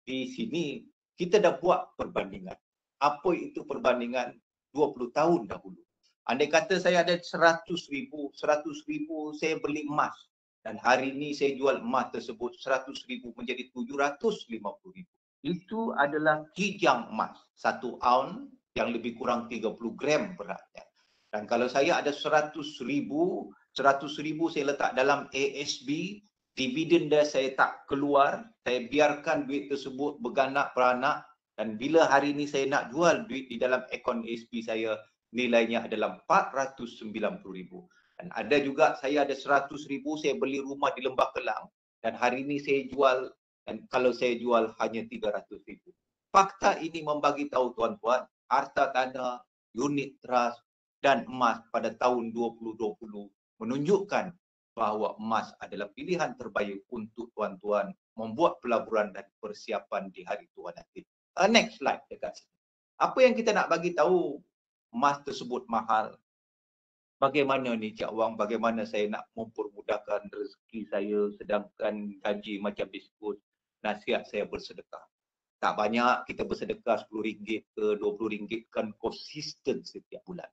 sini, kita dah buat perbandingan. Apa itu perbandingan 20 tahun dahulu? Andai kata saya ada 100,000 saya beli emas. Dan hari ini saya jual emas tersebut 100,000 menjadi 750,000. Itu adalah kijang emas. 1 ounce yang lebih kurang 30 gram beratnya. Dan kalau saya ada 100,000 saya letak dalam ASB, dividen dia saya tak keluar, saya biarkan duit tersebut berganak beranak, dan bila hari ini saya nak jual duit di dalam akaun ASB saya, nilainya adalah 490,000. Dan ada juga saya ada 100,000 saya beli rumah di Lembah Kelang, dan hari ini saya jual, dan kalau saya jual hanya 300,000. Fakta ini membagi tahu tuan-tuan, harta tanah, unit trust dan emas pada tahun 2020 menunjukkan bahawa emas adalah pilihan terbaik untuk tuan-tuan membuat pelaburan dan persiapan di hari tua nanti. Next slide dekat sini. Apa yang kita nak bagi tahu, emas tersebut mahal. Bagaimana ni Cik Wang, bagaimana saya nak mempermudahkan rezeki saya sedangkan gaji macam biskut? Nasihat saya bersedekah. Tak banyak kita bersedekah RM10 ke RM20 kan konsisten setiap bulan.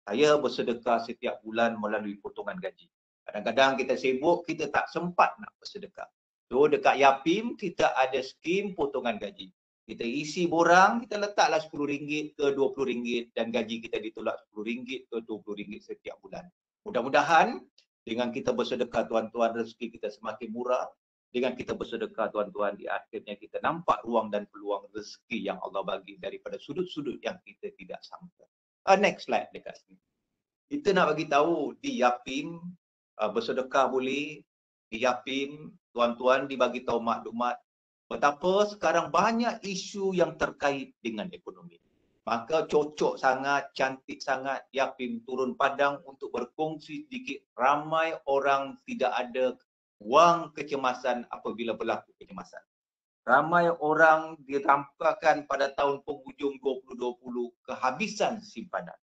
Saya bersedekah setiap bulan melalui potongan gaji. Kadang-kadang kita sibuk, kita tak sempat nak bersedekah. So dekat Yapim kita ada skim potongan gaji. Kita isi borang, kita letaklah RM10 ke RM20 dan gaji kita ditolak RM10 ke RM20 setiap bulan. Mudah-mudahan dengan kita bersedekah tuan-tuan, rezeki kita semakin murah. Dengan kita bersedekah tuan-tuan, di akhirnya kita nampak ruang dan peluang rezeki yang Allah bagi daripada sudut-sudut yang kita tidak sangka. Next slide dekat sini. Kita nak bagi tahu di Yapim, bersedekah boleh, di Yapim tuan-tuan dibagi tahu maklumat betapa sekarang banyak isu yang terkait dengan ekonomi. Maka cocok sangat, cantik sangat Yapim turun padang untuk berkongsi sedikit. Ramai orang tidak ada wang kecemasan apabila berlaku kecemasan. Ramai orang dirampakkan pada tahun penghujung 2020 kehabisan simpanan.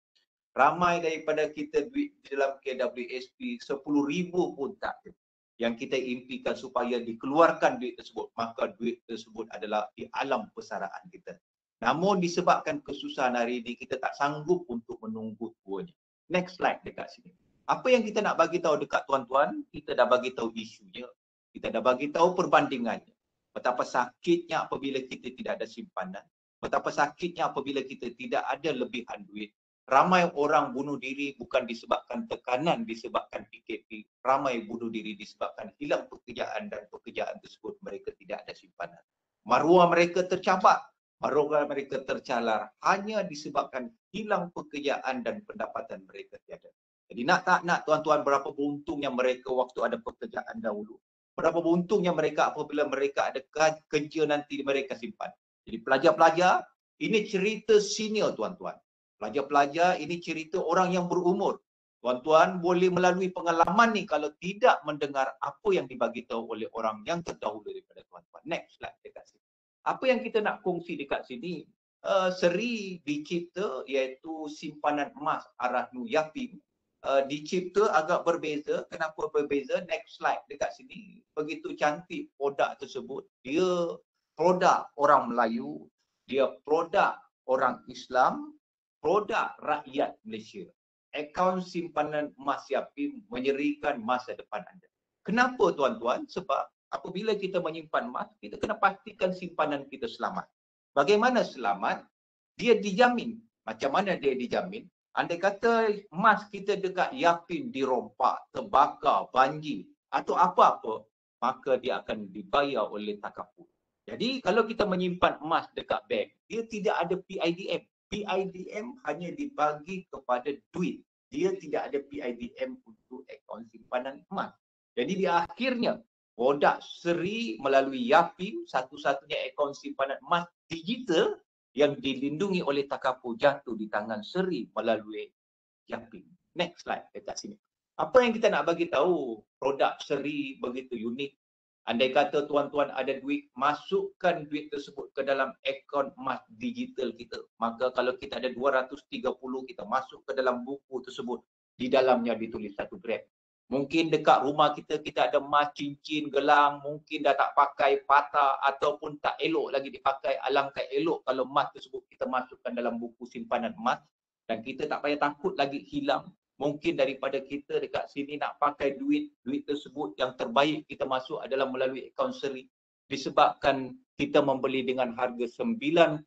Ramai daripada kita duit di dalam KWSP 10,000 pun tak ada. Yang kita impikan supaya dikeluarkan duit tersebut, maka duit tersebut adalah di alam persaraan kita. Namun disebabkan kesusahan hari ini, kita tak sanggup untuk menunggu tuanya. Next slide dekat sini. Apa yang kita nak bagi tahu dekat tuan-tuan, kita dah bagi tahu isunya, kita dah bagi tahu perbandingannya. Betapa sakitnya apabila kita tidak ada simpanan, betapa sakitnya apabila kita tidak ada lebihan duit. Ramai orang bunuh diri bukan disebabkan tekanan, disebabkan PKP. Ramai bunuh diri disebabkan hilang pekerjaan dan pekerjaan tersebut mereka tidak ada simpanan. Maruah mereka tercabar, maruah mereka tercalar hanya disebabkan hilang pekerjaan dan pendapatan mereka tiada. Jadi nak tak nak tuan-tuan, berapa beruntungnya mereka waktu ada pekerjaan dahulu. Berapa beruntungnya mereka apabila mereka ada kerja nanti mereka simpan. Jadi pelajar-pelajar, ini cerita senior tuan-tuan. Pelajar-pelajar ini cerita orang yang berumur. Tuan-tuan boleh melalui pengalaman ni kalau tidak mendengar apa yang dibagi tahu oleh orang yang terdahulu daripada tuan-tuan. Next slide dekat sini. Apa yang kita nak kongsi dekat sini, seri dicipta iaitu simpanan emas Arahnu Yapim. Dicipta agak berbeza. Kenapa berbeza? Next slide dekat sini. Begitu cantik produk tersebut. Dia produk orang Melayu, dia produk orang Islam, produk rakyat Malaysia. Akaun simpanan emas Yapim menyerikan masa depan anda. Kenapa tuan-tuan? Sebab apabila kita menyimpan emas, kita kena pastikan simpanan kita selamat. Bagaimana selamat? Dia dijamin. Macam mana dia dijamin? Andai kata emas kita dekat Yapim dirompak, terbakar, banjir, atau apa-apa, maka dia akan dibayar oleh takaful. Jadi kalau kita menyimpan emas dekat bank, dia tidak ada PIDM. PIDM hanya dibagi kepada duit. Dia tidak ada PIDM untuk akaun simpanan emas. Jadi di akhirnya, produk seri melalui Yapim, satu-satunya akaun simpanan emas digital yang dilindungi oleh takaful jatuh di tangan seri melalui Yapim. Next slide dekat sini. Apa yang kita nak bagi tahu, produk seri begitu unik. Andai kata tuan-tuan ada duit, masukkan duit tersebut ke dalam akaun emas digital kita. Maka kalau kita ada 230, kita masuk ke dalam buku tersebut. Di dalamnya ditulis 1 gram. Mungkin dekat rumah kita, kita ada emas, cincin, gelang, mungkin dah tak pakai, patah ataupun tak elok lagi dipakai. Alangkah elok kalau emas tersebut kita masukkan dalam buku simpanan emas dan kita tak payah takut lagi hilang. Mungkin daripada kita dekat sini nak pakai duit tersebut yang terbaik kita masuk adalah melalui akaun seri. Disebabkan kita membeli dengan harga 95%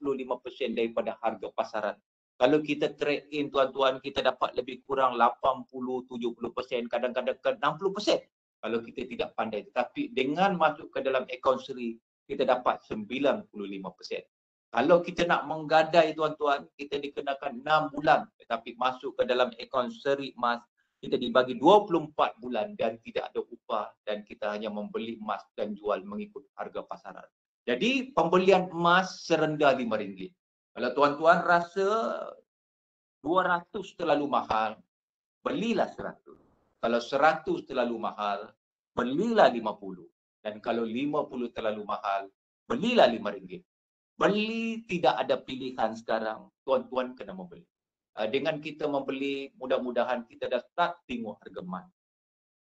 daripada harga pasaran. Kalau kita trade in tuan-tuan, kita dapat lebih kurang 80-70%, kadang-kadang ke 60%. Kalau kita tidak pandai. Tetapi dengan masuk ke dalam akaun seri, kita dapat 95%. Kalau kita nak menggadai tuan-tuan, kita dikenakan 6 bulan. Tetapi masuk ke dalam akaun seri emas, kita dibagi 24 bulan dan tidak ada upah. Dan kita hanya membeli emas dan jual mengikut harga pasaran. Jadi pembelian emas serendah RM5. Kalau tuan-tuan rasa 200 terlalu mahal, belilah 100. Kalau 100 terlalu mahal, belilah 50. Dan kalau 50 terlalu mahal, belilah RM5. Beli tidak ada pilihan sekarang, tuan-tuan kena membeli. Dengan kita membeli, mudah-mudahan kita dah start tengok harga emas.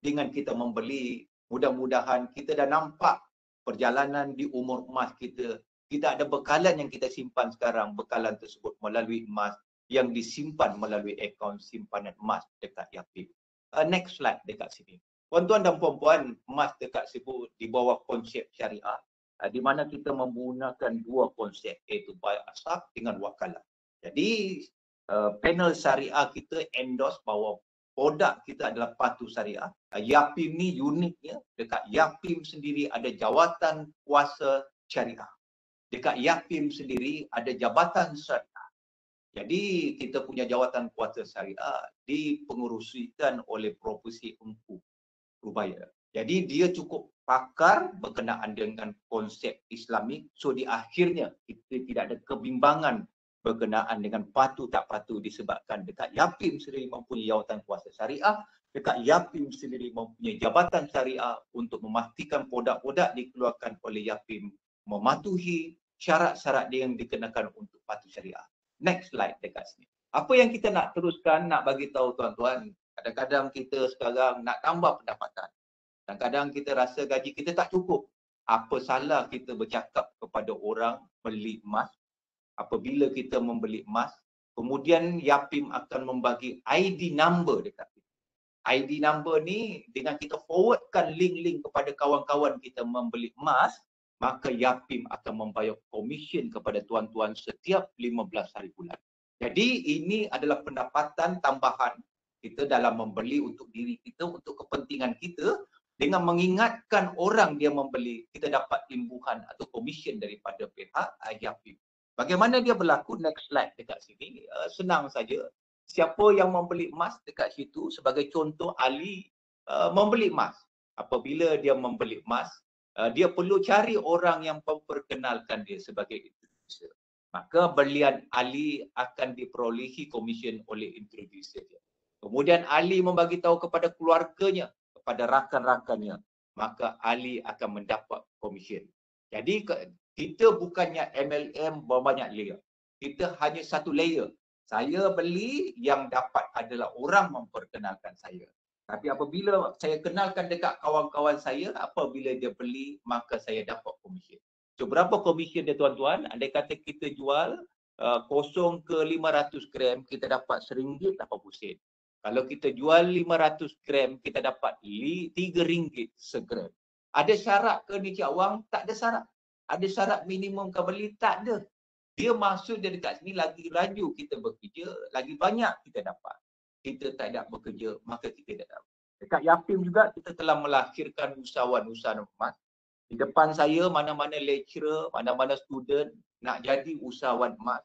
Dengan kita membeli, mudah-mudahan kita dah nampak perjalanan di umur emas kita. Kita ada bekalan yang kita simpan sekarang, bekalan tersebut melalui emas yang disimpan melalui akaun simpanan emas dekat Yapim. Next slide dekat sini. Tuan-tuan dan puan-puan, emas dekat sini di bawah konsep syariah. Di mana kita menggunakan 2 konsep, iaitu buy asab dengan wakalah. Jadi panel syariah kita endorse bahawa produk kita adalah patuh syariah. Yapim ni uniknya, dekat Yapim sendiri ada jawatan kuasa syariah. Dekat Yapim sendiri ada jabatan syariah. Jadi kita punya jawatan kuasa syariah dipengerusikan oleh Profesor Engku Rubaya. Jadi dia cukup pakar berkenaan dengan konsep Islamik. So di akhirnya kita tidak ada kebimbangan berkenaan dengan patuh tak patuh disebabkan dekat Yapim sendiri mempunyai jawatan kuasa syariah. Dekat Yapim sendiri mempunyai jabatan syariah untuk memastikan produk-produk dikeluarkan oleh Yapim mematuhi syarat-syarat yang dikenakan untuk patuh syariah. Next slide dekat sini. Apa yang kita nak teruskan, nak bagi tahu tuan-tuan, kadang-kadang kita sekarang nak tambah pendapatan. Kadang-kadang kita rasa gaji kita tak cukup. Apa salah kita bercakap kepada orang beli emas? Apabila kita membeli emas, kemudian Yapim akan membagi ID number dekat kita. ID number ni dengan kita forwardkan link-link kepada kawan-kawan kita membeli emas, maka Yapim akan membayar komisen kepada tuan-tuan setiap 15 hari bulan. Jadi ini adalah pendapatan tambahan kita dalam membeli untuk diri kita, untuk kepentingan kita. Dengan mengingatkan orang dia membeli, kita dapat imbuhan atau komisen daripada pihak Yapim. Bagaimana dia berlaku? Next slide dekat sini. Senang saja. Siapa yang membeli emas dekat situ, sebagai contoh Ali membeli emas. Apabila dia membeli emas, dia perlu cari orang yang memperkenalkan dia sebagai introducer. Maka belian Ali akan diperolehi komisen oleh introducer dia. Kemudian Ali membagi tahu kepada keluarganya, pada rakan-rakannya, maka Ali akan mendapat komisen. Jadi kita bukannya MLM berbanyak layer. Kita hanya satu layer. Saya beli, yang dapat adalah orang memperkenalkan saya. Tapi apabila saya kenalkan dekat kawan-kawan saya, apabila dia beli, maka saya dapat komisen. So berapa komisen dia tuan-tuan? Andai kata kita jual 0 ke 500 gram, kita dapat RM1.80. Kalau kita jual 500 gram, kita dapat RM3 segram. Ada syarat ke ni Cik Wang? Tak ada syarat. Ada syarat minimum kau beli? Tak ada. Dia maksud dia dekat sini, lagi laju kita bekerja, lagi banyak kita dapat. Kita tak ada bekerja, maka kita tak dapat. Dekat Yapim juga kita telah melahirkan usahawan-usahawan emas. Di depan saya mana-mana lecturer, mana-mana student nak jadi usahawan emas.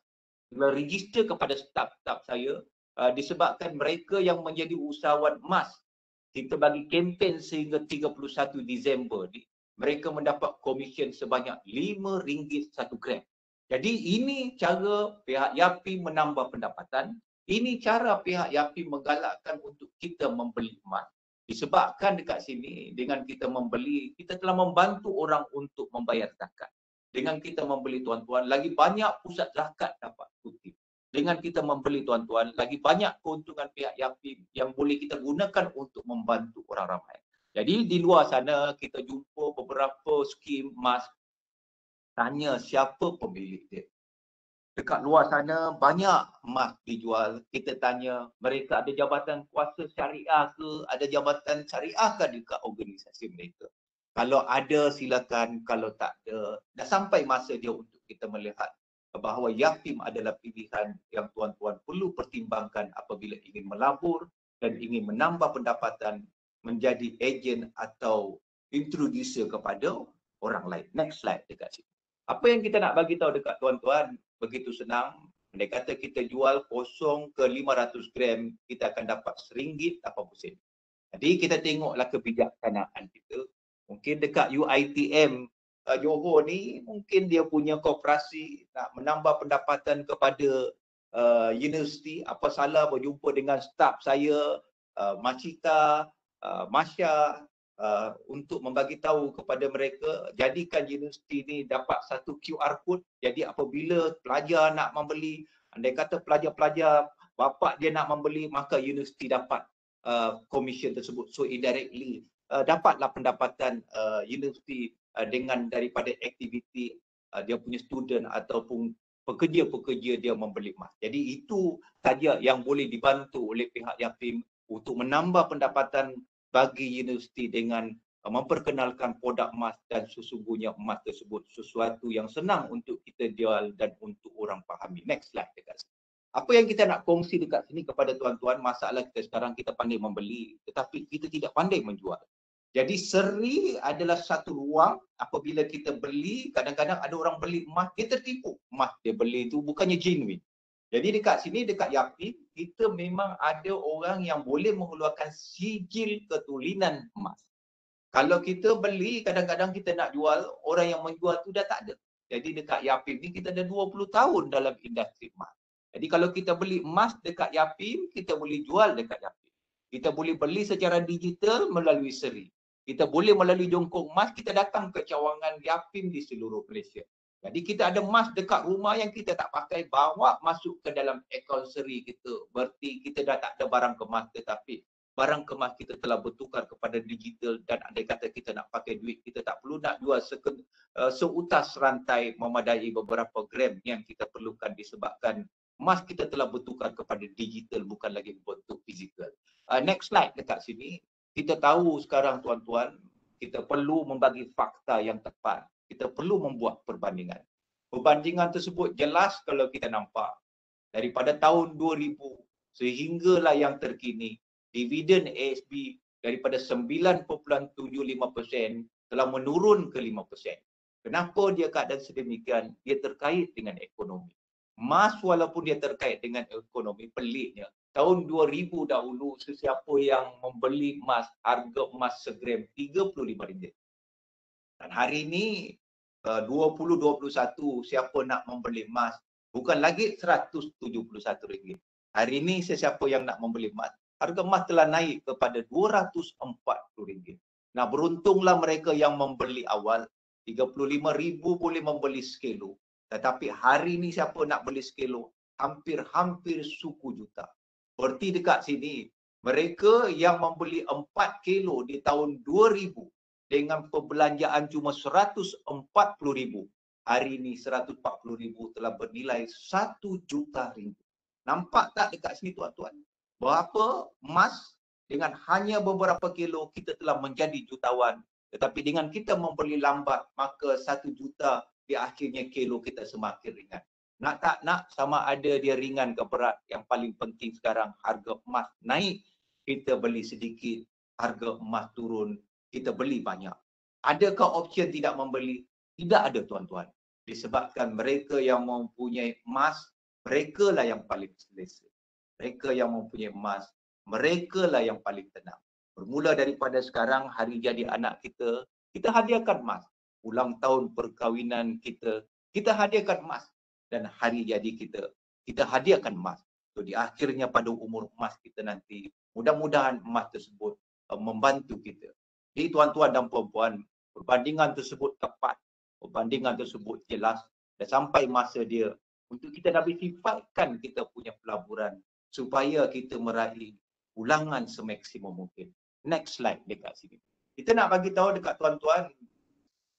Bila register kepada staf-staf saya, disebabkan mereka yang menjadi usahawan emas, kita bagi kempen sehingga 31 Disember ni, mereka mendapat komisen sebanyak RM5 1 gram. Jadi ini cara pihak Yapim menambah pendapatan, ini cara pihak Yapim menggalakkan untuk kita membeli emas. Disebabkan dekat sini dengan kita membeli, kita telah membantu orang untuk membayar zakat. Dengan kita membeli tuan-tuan, lagi banyak pusat zakat dapat kutip. Dengan kita membeli tuan-tuan, lagi banyak keuntungan pihak Yapim yang boleh kita gunakan untuk membantu orang ramai. Jadi di luar sana kita jumpa beberapa skim emas, tanya siapa pemilik dia. Dekat luar sana banyak emas dijual, kita tanya mereka ada jabatan kuasa syariah ke, ada jabatan syariah ke dekat organisasi mereka. Kalau ada silakan, kalau tak ada, dah sampai masa dia untuk kita melihat bahawa Yapim adalah pilihan yang tuan-tuan perlu pertimbangkan apabila ingin melabur dan ingin menambah pendapatan menjadi ejen atau introducer kepada orang lain. Next slide dekat sini. Apa yang kita nak bagi tahu dekat tuan-tuan, begitu senang. Mereka kata kita jual kosong ke 500 gram, kita akan dapat RM1.80. Jadi kita tengoklah kebijaksanaan kita. Mungkin dekat UiTM Johor ni, mungkin dia punya koperasi nak menambah pendapatan kepada universiti. Apa salah berjumpa dengan staf saya, Masita, Masya, untuk membagi tahu kepada mereka, jadikan universiti ni dapat satu QR code. Jadi apabila pelajar nak membeli, andai kata pelajar-pelajar bapa dia nak membeli, maka universiti dapat komisen tersebut. So indirectly dapatlah pendapatan universiti dengan daripada aktiviti dia punya student ataupun pekerja-pekerja dia membeli emas. Jadi itu saja yang boleh dibantu oleh pihak Yapim untuk menambah pendapatan bagi universiti dengan memperkenalkan produk emas, dan sesungguhnya emas tersebut sesuatu yang senang untuk kita jual dan untuk orang fahami. Next slide dekat sini. Apa yang kita nak kongsi dekat sini kepada tuan-tuan, masalah kita sekarang kita pandai membeli tetapi kita tidak pandai menjual. Jadi seri adalah satu ruang. Apabila kita beli, kadang-kadang ada orang beli emas, dia tertipu. Emas dia beli itu bukannya genuine. Jadi dekat sini, dekat Yapim, kita memang ada orang yang boleh mengeluarkan sijil ketulinan emas. Kalau kita beli, kadang-kadang kita nak jual, orang yang menjual tu dah tak ada. Jadi dekat Yapim ni kita dah 20 tahun dalam industri emas. Jadi kalau kita beli emas dekat Yapim, kita boleh jual dekat Yapim. Kita boleh beli secara digital melalui seri. Kita boleh melalui jongkong emas, kita datang ke cawangan Yapim di seluruh Malaysia. Jadi kita ada emas dekat rumah yang kita tak pakai, bawa masuk ke dalam akaun seri kita. Berarti kita dah tak ada barang kemas, tetapi barang kemas kita telah bertukar kepada digital, dan andai kata kita nak pakai duit, kita tak perlu nak jual seutas rantai memadai beberapa gram yang kita perlukan, disebabkan emas kita telah bertukar kepada digital, bukan lagi bentuk fizikal. Next slide dekat sini. Kita tahu sekarang tuan-tuan, kita perlu membagi fakta yang tepat. Kita perlu membuat perbandingan. Perbandingan tersebut jelas kalau kita nampak. Daripada tahun 2000 sehinggalah yang terkini, dividen ASB daripada 9.75% telah menurun ke 5%. Kenapa dia keadaan sedemikian? Dia terkait dengan ekonomi. Emas walaupun dia terkait dengan ekonomi, peliknya tahun 2000 dahulu sesiapa yang membeli emas, harga emas segram RM35. Dan hari ini 2021, siapa nak membeli emas bukan lagi RM171. Hari ini sesiapa yang nak membeli emas, harga emas telah naik kepada RM240. Nah, beruntunglah mereka yang membeli awal. 35,000 boleh membeli sekilo. Tetapi hari ini siapa nak beli sekilo, hampir suku juta. Berarti dekat sini, mereka yang membeli 4 kilo di tahun 2000 dengan perbelanjaan cuma RM140,000, hari ini RM140,000 telah bernilai RM1 juta. Nampak tak dekat sini tuan-tuan? Berapa emas dengan hanya beberapa kilo kita telah menjadi jutawan. Tetapi dengan kita membeli lambat, maka 1 juta di akhirnya kilo kita semakin ringan. Nak tak nak, sama ada dia ringan ke berat. Yang paling penting sekarang harga emas naik, kita beli sedikit. harga emas turun, kita beli banyak. Adakah option tidak membeli? Tidak ada tuan-tuan. Disebabkan mereka yang mempunyai emas, mereka lah yang paling selesa. Mereka yang mempunyai emas, mereka lah yang paling tenang. Bermula daripada sekarang, hari jadi anak kita, kita hadiahkan emas. Ulang tahun perkahwinan kita, kita hadiahkan emas. Dan hari jadi kita hadiahkan emas. So, di akhirnya pada umur emas kita nanti, mudah-mudahan emas tersebut membantu kita. Jadi tuan-tuan dan puan-puan, perbandingan tersebut tepat, perbandingan tersebut jelas, dan sampai masa dia untuk kita nak sifatkan kita punya pelaburan supaya kita meraih ulangan semaksimum mungkin. Next slide dekat sini. Kita nak bagi tahu dekat tuan-tuan,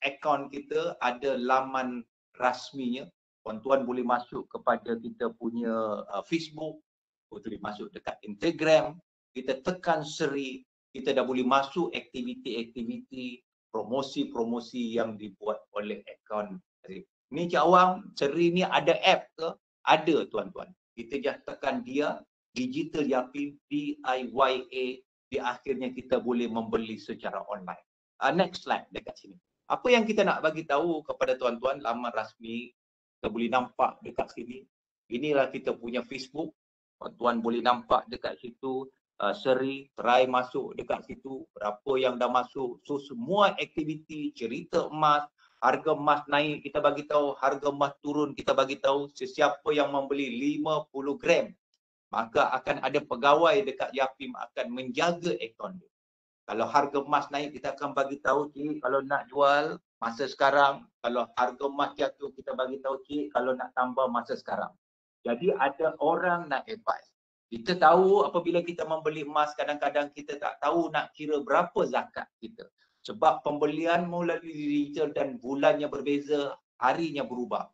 akaun kita ada laman rasminya. Tuan-tuan boleh masuk kepada kita punya Facebook, boleh masuk dekat Instagram, kita tekan seri, kita dah boleh masuk aktiviti-aktiviti, promosi-promosi yang dibuat oleh akaun seri. Ni Cik Awang, seri ni ada app ke? Ada tuan-tuan. Kita just tekan dia, Digital Yapin, DIYA, di akhirnya kita boleh membeli secara online. Next slide dekat sini. Apa yang kita nak bagi tahu kepada tuan-tuan, laman rasmi, kita boleh nampak dekat sini. Inilah kita punya Facebook. Tuan-tuan boleh nampak dekat situ, seri, try masuk dekat situ, berapa yang dah masuk. So semua aktiviti, cerita emas, harga emas naik, kita bagi tahu, harga emas turun, kita bagi tahu. Sesiapa yang membeli 50 gram, maka akan ada pegawai dekat Yapim akan menjaga akaun dia. Kalau harga emas naik, kita akan bagi tahu, cik, kalau nak jual masa sekarang. Kalau harga emas jatuh, kita bagi tahu, cik, kalau nak tambah masa sekarang. Jadi ada orang nak advice. Kita tahu apabila kita membeli emas, kadang-kadang kita tak tahu nak kira berapa zakat kita. Sebab pembelian melalui digital dan bulannya berbeza, harinya berubah.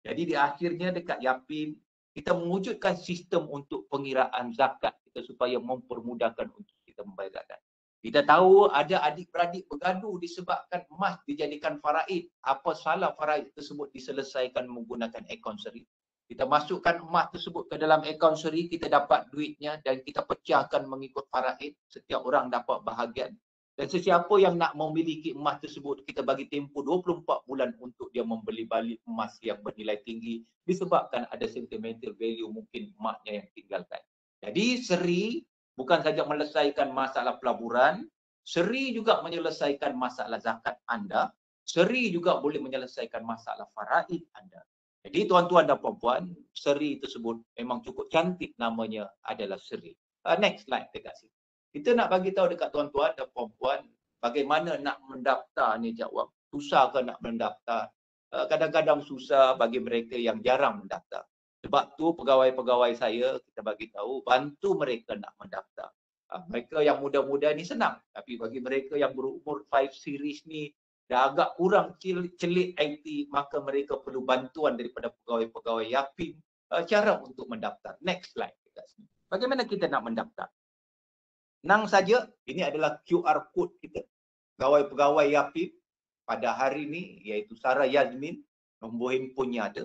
Jadi di akhirnya dekat Yapim, kita mewujudkan sistem untuk pengiraan zakat kita supaya mempermudahkan untuk kita membayar zakat. Kita tahu ada adik-beradik bergaduh disebabkan emas dijadikan faraid. Apa salah faraid tersebut diselesaikan menggunakan akaun seri. Kita masukkan emas tersebut ke dalam akaun seri, kita dapat duitnya dan kita pecahkan mengikut faraid. Setiap orang dapat bahagian. Dan sesiapa yang nak memiliki emas tersebut, kita bagi tempoh 24 bulan untuk dia membeli balik emas yang bernilai tinggi disebabkan ada sentimental value mungkin emasnya yang tinggalkan. Jadi seri bukan saja menyelesaikan masalah pelaburan, seri juga menyelesaikan masalah zakat anda, seri juga boleh menyelesaikan masalah faraid anda. Jadi tuan-tuan dan puan-puan, seri tersebut memang cukup cantik, namanya adalah seri. Next slide dekat sini. Kita nak bagi tahu dekat tuan-tuan dan puan-puan bagaimana nak mendaftar ni Cik Awang. Susah ke nak mendaftar? Kadang-kadang susah bagi mereka yang jarang mendaftar. Sebab tu pegawai-pegawai saya kita bagi tahu bantu mereka nak mendaftar. Mereka yang muda-muda ni senang, tapi bagi mereka yang berumur 5 series ni dah agak kurang celik IT, maka mereka perlu bantuan daripada pegawai-pegawai Yapim cara untuk mendaftar. Next slide. Bagaimana kita nak mendaftar? Senang saja, ini adalah QR code kita. Pegawai-pegawai Yapim pada hari ini iaitu Sarah Yazmin, nombor handphonenya ada.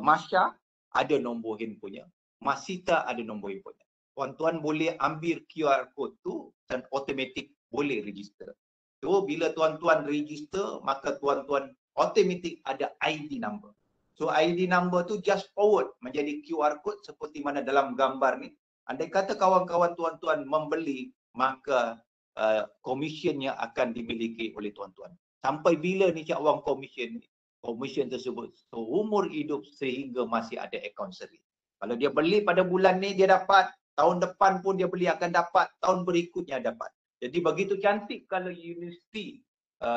Masya ada nombor handphonenya. Masita ada nombor handphonenya. Tuan-tuan boleh ambil QR code tu dan automatik boleh register. So bila tuan-tuan register, maka tuan-tuan automatik ada ID number. So ID number tu just forward menjadi QR code seperti mana dalam gambar ni. Andai kata kawan-kawan tuan-tuan membeli, maka komisionnya akan dimiliki oleh tuan-tuan. Sampai bila ni Cik Awang komisen tersebut seumur hidup sehingga masih ada akaun seri. Kalau dia beli pada bulan ni dia dapat, tahun depan pun dia beli akan dapat, tahun berikutnya dapat. Jadi begitu cantik kalau Universiti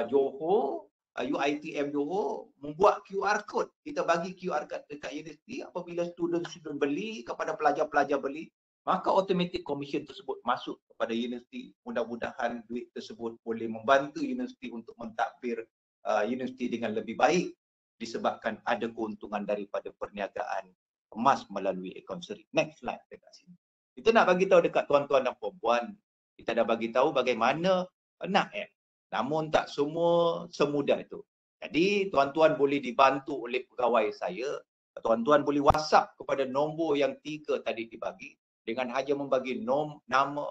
Johor, UiTM Johor membuat QR code. Kita bagi QR code dekat universiti, apabila student beli, kepada pelajar-pelajar beli, maka automatik komisen tersebut masuk kepada universiti. Mudah-mudahan duit tersebut boleh membantu universiti untuk mentadbir universiti dengan lebih baik disebabkan ada keuntungan daripada perniagaan emas melalui akaun seri. Next slide dekat sini. Kita nak bagi tahu dekat tuan-tuan dan puan-puan, kita dah bagi tahu bagaimana nak app. Namun tak semua semudah itu. Jadi tuan-tuan boleh dibantu oleh pegawai saya. Tuan-tuan boleh WhatsApp kepada nombor yang 3 tadi dibagi dengan hanya membagi nama,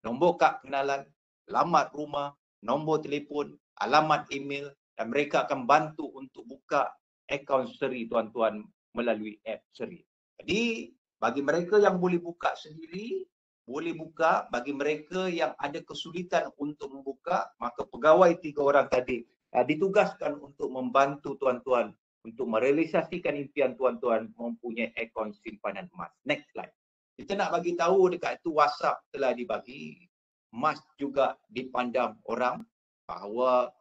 nombor kad kenalan, alamat rumah, nombor telefon, alamat email, dan mereka akan bantu untuk buka akaun Seri tuan-tuan melalui app Seri. Jadi bagi mereka yang boleh buka sendiri, boleh buka. Bagi mereka yang ada kesulitan untuk membuka, maka pegawai 3 orang tadi ditugaskan untuk membantu tuan-tuan untuk merealisasikan impian tuan-tuan mempunyai akaun simpanan emas. Next slide. Kita nak bagi tahu dekat itu WhatsApp telah dibagi. Emas juga dipandang orang bahawa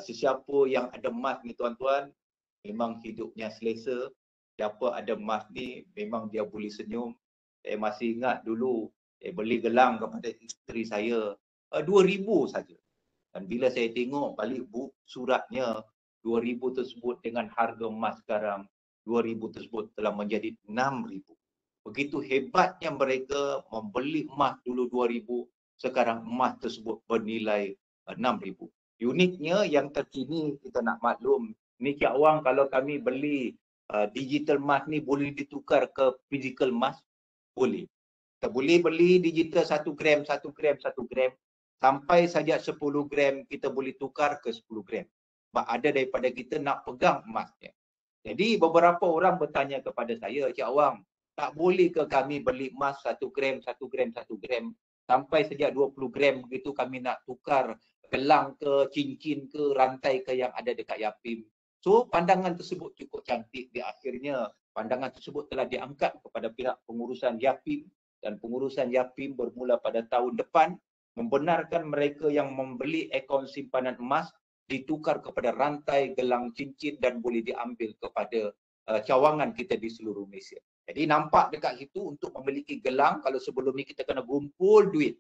sesiapa yang ada emas ni tuan-tuan memang hidupnya selesa. Siapa ada emas ni memang dia boleh senyum. Saya masih ingat dulu saya beli gelang kepada isteri saya 2,000 saja. Dan bila saya tengok balik suratnya 2,000 tersebut dengan harga emas sekarang 2,000 tersebut telah menjadi 6,000. Begitu hebatnya mereka membeli emas dulu 2,000, sekarang emas tersebut bernilai 6,000. Uniknya yang terkini kita nak maklum, ni Cik Awang kalau kami beli digital emas ni boleh ditukar ke physical emas? Boleh. Kita boleh beli digital 1 gram, 1 gram, 1 gram. Sampai saja 10 gram kita boleh tukar ke 10 gram. Sebab ada daripada kita nak pegang emasnya. Jadi beberapa orang bertanya kepada saya, Cik Awang, tak boleh ke kami beli emas 1 gram, 1 gram, 1 gram. Sampai sejak 20 gram begitu kami nak tukar gelang ke, cincin ke, rantai ke yang ada dekat Yapim. So pandangan tersebut cukup cantik. Di akhirnya pandangan tersebut telah diangkat kepada pihak pengurusan Yapim, dan pengurusan Yapim bermula pada tahun depan membenarkan mereka yang membeli akaun simpanan emas ditukar kepada rantai, gelang, cincin dan boleh diambil kepada cawangan kita di seluruh Malaysia. Jadi nampak dekat situ untuk memiliki gelang, kalau sebelum ni kita kena gumpul duit.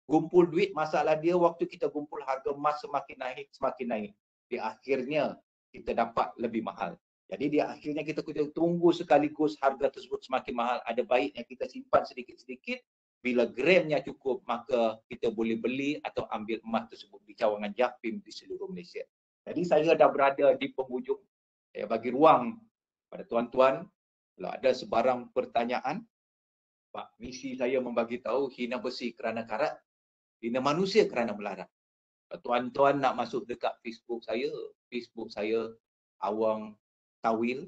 Gumpul duit, masalah dia waktu kita gumpul harga emas semakin naik, semakin naik. Di akhirnya kita dapat lebih mahal. Jadi di akhirnya kita tunggu sekaligus harga tersebut semakin mahal. Ada baiknya kita simpan sedikit-sedikit. Bila gramnya cukup, maka kita boleh beli atau ambil emas tersebut di cawangan Yapim di seluruh Malaysia. Jadi saya dah berada di penghujung. Saya bagi ruang pada tuan-tuan. Kalau ada sebarang pertanyaan, Pak, misi saya membagi tahu hina besi kerana karat, hina manusia kerana melarat. Tuan-tuan nak masuk dekat Facebook saya Awang Tawil.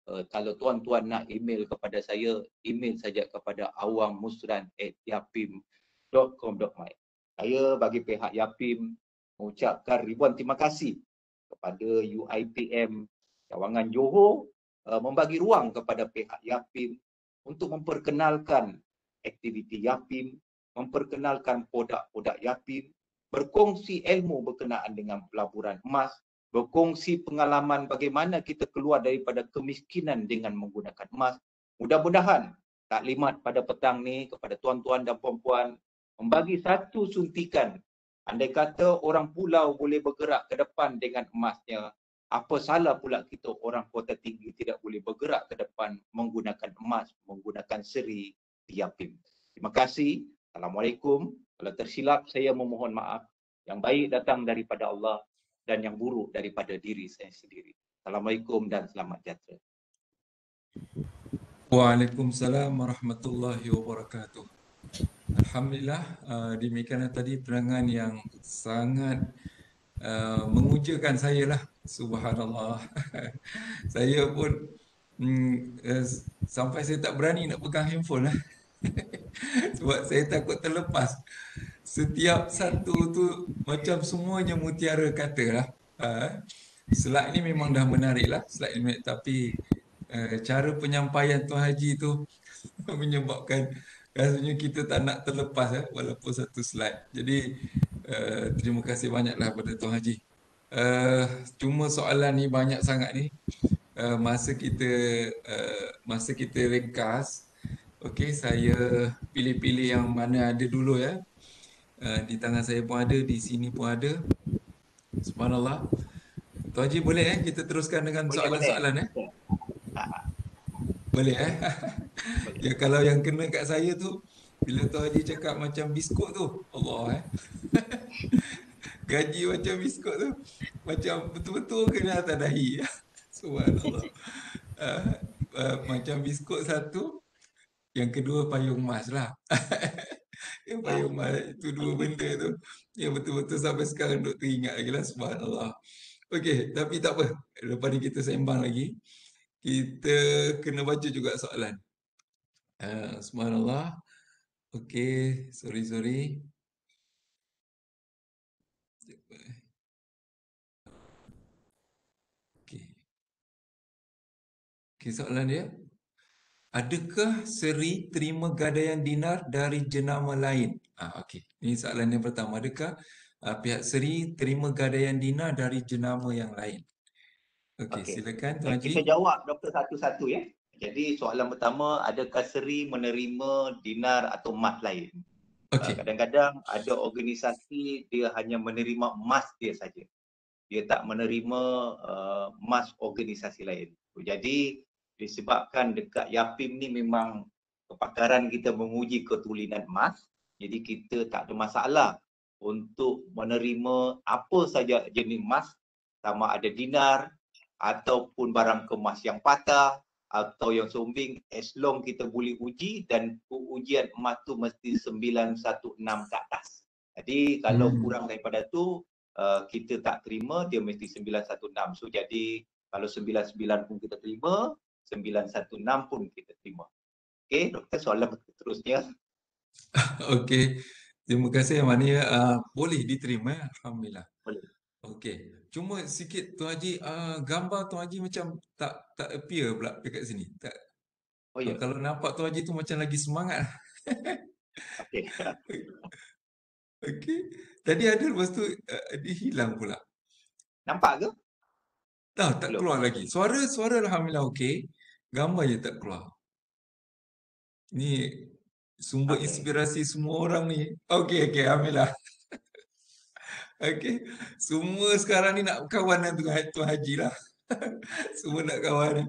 Kalau tuan-tuan nak email kepada saya, email saja kepada awangmusran@yapim.com.my. Saya bagi pihak Yapim mengucapkan ribuan terima kasih kepada UiPM Cawangan Johor membagi ruang kepada pihak Yapim untuk memperkenalkan aktiviti Yapim, memperkenalkan produk-produk Yapim, berkongsi ilmu berkenaan dengan pelaburan emas, berkongsi pengalaman bagaimana kita keluar daripada kemiskinan dengan menggunakan emas. Mudah-mudahan taklimat pada petang ni kepada tuan-tuan dan puan-puan membagi satu suntikan. Andai kata orang pulau boleh bergerak ke depan dengan emasnya, apa salah pula kita orang Kota Tinggi tidak boleh bergerak ke depan menggunakan emas, menggunakan seri di Yapim. Terima kasih. Assalamualaikum. Kalau tersilap saya memohon maaf. Yang baik datang daripada Allah dan yang buruk daripada diri saya sendiri. Assalamualaikum dan selamat sejahtera. Waalaikumsalam warahmatullahi wabarakatuh. Alhamdulillah, demikian tadi penerangan yang sangat mengujakan saya lah. Subhanallah. Saya pun sampai saya tak berani nak pegang handphone lah. Sebab saya takut terlepas. Setiap satu tu macam semuanya mutiara kata lah. Slide ni memang dah menarik lah. Slide ni, tapi cara penyampaian Tuan Haji tu menyebabkan rasanya kita tak nak terlepas walaupun satu slide. Jadi terima kasih banyaklah kepada Tuan Haji. Cuma soalan ni banyak sangat ni. Masa kita ringkas, okey, saya pilih-pilih yang mana ada dulu ya. Di tangan saya pun ada, di sini pun ada. Subhanallah. Tuan Haji boleh kita teruskan dengan soalan-soalan Boleh Ya, kalau yang kena kat saya tu bila Tuan Haji cakap macam biskut tu, Allah gaji macam biskut tu, macam betul-betul kena atas dahi. Subhanallah. Macam biskut satu, yang kedua payung emas lah. Biomas itu dua benda tu yang betul-betul sampai sekarang duk teringat lagi lah, subhanallah. Okey, tapi tak apa. Lepas ni kita sembang lagi. Kita kena baca juga soalan. Subhanallah. Okey, sorry. Okey. Okey, soalan dia. Adakah Seri terima gadaian dinar dari jenama lain? Okey. Ini soalan yang pertama. Adakah pihak Seri terima gadaian dinar dari jenama yang lain? Okey, Okey. silakan Tuan Kita Haji. jawab doktor satu-satu ya. Jadi soalan pertama, adakah Seri menerima dinar atau emas lain? Okey. Kadang-kadang ada organisasi dia hanya menerima emas dia saja. Dia tak menerima emas organisasi lain. Jadi disebabkan dekat Yapim ni memang kepakaran kita menguji ketulinan emas, jadi kita tak ada masalah untuk menerima apa saja jenis emas, sama ada dinar ataupun barang kemas yang patah atau yang sombing, as long kita boleh uji dan ujian emas tu mesti 916 ke atas. Jadi kalau kurang daripada tu kita tak terima, dia mesti 916. So jadi kalau 99 pun kita terima, 916 pun kita terima. Okey, doktor, soalan seterusnya. Okey. Terima kasih yang mana boleh diterima, alhamdulillah. Boleh. Okey. Cuma sikit Tuan Haji, gambar Tuan Haji macam tak appear pula dekat sini. Tak. Oh ya. Kalau nampak Tuan Haji tu macam lagi semangat. Okey. Okey. Tadi ada, lepas tu dia hilang pula. Nampak ke? Tak Belum. keluar lagi. Suara alhamdulillah okey. Gambar je tak keluar. Ni sumber inspirasi semua orang ni. Okey, alhamdulillah. Okey. Semua sekarang ni nak kawan dengan Tuan Haji lah. Semua nak kawan.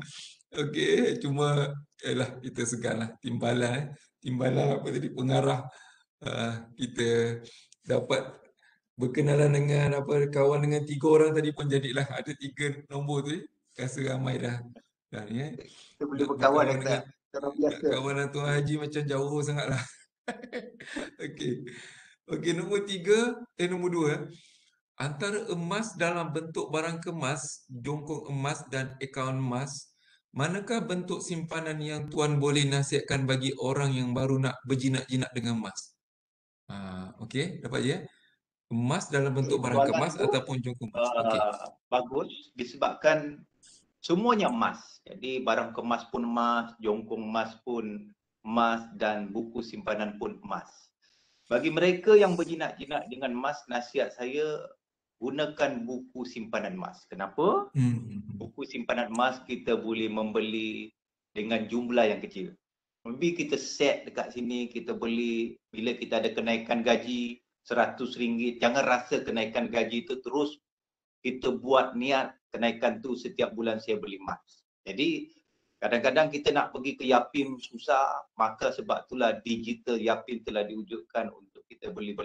Okey, cuma kita segan lah. Timbalan apa tadi, pengarah. Kita dapat berkenalan dengan kawan dengan 3 orang tadi pun jadilah ada 3 nombor tu. Rasa ramai dah. Ni Kita boleh berkawan dengan nak kawan dengan Tuan Haji macam jauh sangatlah. Okey, nombor 2. Antara emas dalam bentuk barang kemas, jongkong emas dan akaun emas, manakah bentuk simpanan yang Tuan boleh nasihatkan bagi orang yang baru nak berjinak-jinak dengan emas? Okey, dapat je. Emas dalam bentuk barang kemas ataupun jongkong emas. Okey. Bagus, disebabkan semuanya emas. Jadi barang kemas pun emas, jongkong emas pun emas dan buku simpanan pun emas. Bagi mereka yang berjinak-jinak dengan emas, nasihat saya gunakan buku simpanan emas. Kenapa? Buku simpanan emas kita boleh membeli dengan jumlah yang kecil. Maybe kita set dekat sini, kita beli bila kita ada kenaikan gaji RM100, jangan rasa kenaikan gaji itu terus kita buat niat kenaikan tu setiap bulan saya beli emas. Jadi kadang-kadang kita nak pergi ke Yapim susah, maka sebab itulah digital Yapim telah diwujudkan untuk kita beli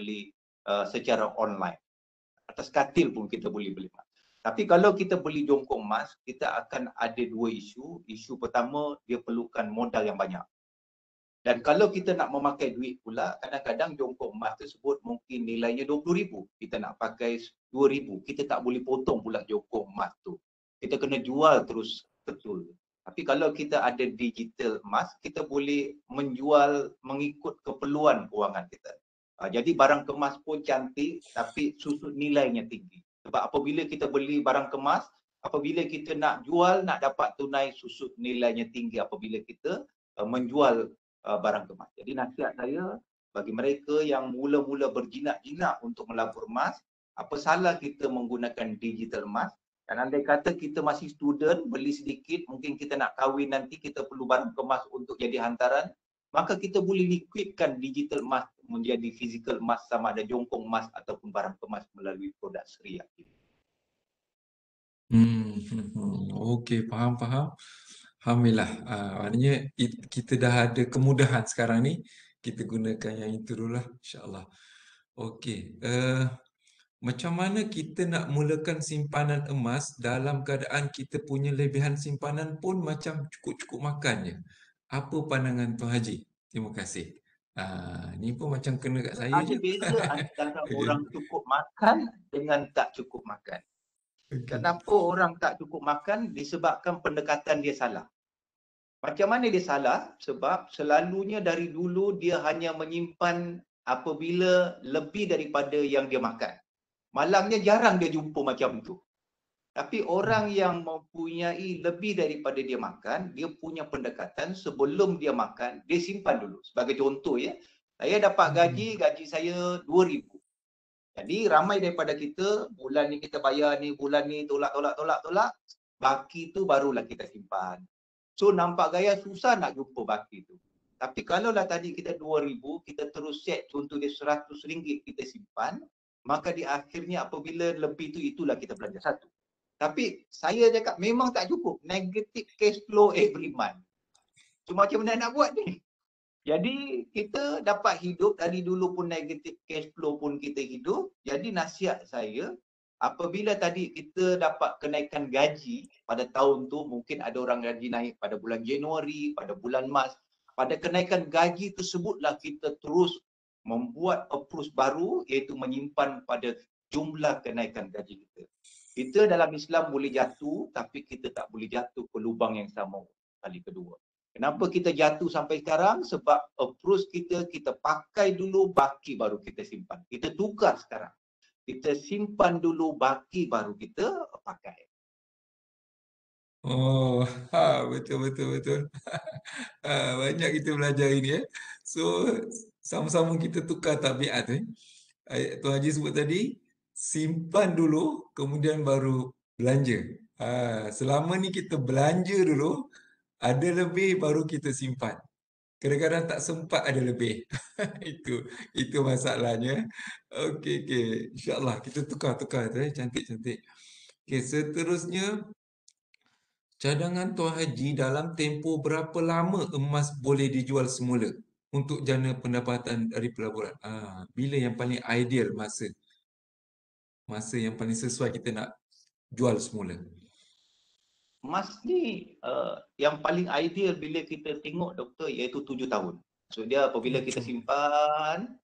secara online. Atas katil pun kita boleh beli emas. Tapi kalau kita beli jongkong emas, kita akan ada 2 isu. Isu pertama, dia perlukan modal yang banyak. Dan kalau kita nak memakai duit pula, kadang-kadang jongkong emas tersebut mungkin nilainya RM20,000. Kita nak pakai RM2,000. Kita tak boleh potong pula jongkong emas tu. Kita kena jual terus betul. Tapi kalau kita ada digital emas, kita boleh menjual mengikut keperluan kewangan kita. Jadi barang kemas pun cantik, tapi susut nilainya tinggi. Sebab apabila kita beli barang kemas, apabila kita nak jual, nak dapat tunai, susut nilainya tinggi apabila kita menjual barang kemas. Jadi nasihat saya bagi mereka yang mula-mula berjinak-jinak untuk melabur emas, apa salah kita menggunakan digital emas? Dan andai kata kita masih student, beli sedikit, mungkin kita nak kahwin nanti, kita perlu barang kemas untuk jadi hantaran, maka kita boleh liquidkan digital emas menjadi physical emas, sama ada jongkong emas ataupun barang kemas melalui produk Seri Yapim. Okey, faham. Alhamdulillah. Maknanya kita dah ada kemudahan sekarang ni. Kita gunakan yang itu dulu lah, insya-Allah. Okey. Macam mana kita nak mulakan simpanan emas dalam keadaan kita punya lebihan simpanan pun macam cukup-cukup makan je? Apa pandangan Tuan Haji? Terima kasih. Ni pun macam kena kat saya Ada je. beza antara Okey. orang cukup makan dengan tak cukup makan. Okey. Kenapa orang tak cukup makan? Disebabkan pendekatan dia salah. Macam mana dia salah? Sebab selalunya dari dulu dia hanya menyimpan apabila lebih daripada yang dia makan. Malangnya jarang dia jumpa macam tu. Tapi orang yang mempunyai lebih daripada dia makan, dia punya pendekatan sebelum dia makan, dia simpan dulu. Sebagai contoh ya, saya dapat gaji saya 2,000. Jadi ramai daripada kita, bulan ni kita bayar ni, bulan ni tolak, baki tu barulah kita simpan. So nampak gaya susah nak jumpa baki tu. Tapi kalaulah tadi kita 2,000, kita terus set contoh dia RM100 kita simpan, maka di akhirnya apabila lebih tu itulah kita belanja satu. Tapi saya cakap memang tak cukup. Negative cash flow every month. So macam mana nak buat ni? Jadi kita dapat hidup dari dulu pun negative cash flow pun kita hidup. Jadi nasihat saya, apabila tadi kita dapat kenaikan gaji pada tahun tu, mungkin ada orang gaji naik pada bulan Januari, pada bulan Mac. Pada kenaikan gaji tersebutlah kita terus membuat approach baru, iaitu menyimpan pada jumlah kenaikan gaji kita. Kita dalam Islam boleh jatuh, tapi kita tak boleh jatuh ke lubang yang sama kali kedua. Kenapa kita jatuh sampai sekarang? Sebab approach kita pakai dulu, baki baru kita simpan. Kita tukar sekarang. Kita simpan dulu, baki baru kita pakai. Oh, betul. Banyak kita belajar ini ya. So, sama-sama kita tukar tabiat Tuan Haji sebut tadi, simpan dulu, kemudian baru belanja. Selama ni kita belanja dulu, ada lebih baru kita simpan. Kadang-kadang tak sempat ada lebih. Itu masalahnya. Okey. InsyaAllah kita tukar tu cantik. Okey, seterusnya cadangan Tuan Haji dalam tempoh berapa lama emas boleh dijual semula untuk jana pendapatan dari pelaburan? Bila yang paling ideal masa yang paling sesuai kita nak jual semula? Emas ni yang paling ideal bila kita tengok doktor iaitu 7 tahun. So dia apabila kita simpan,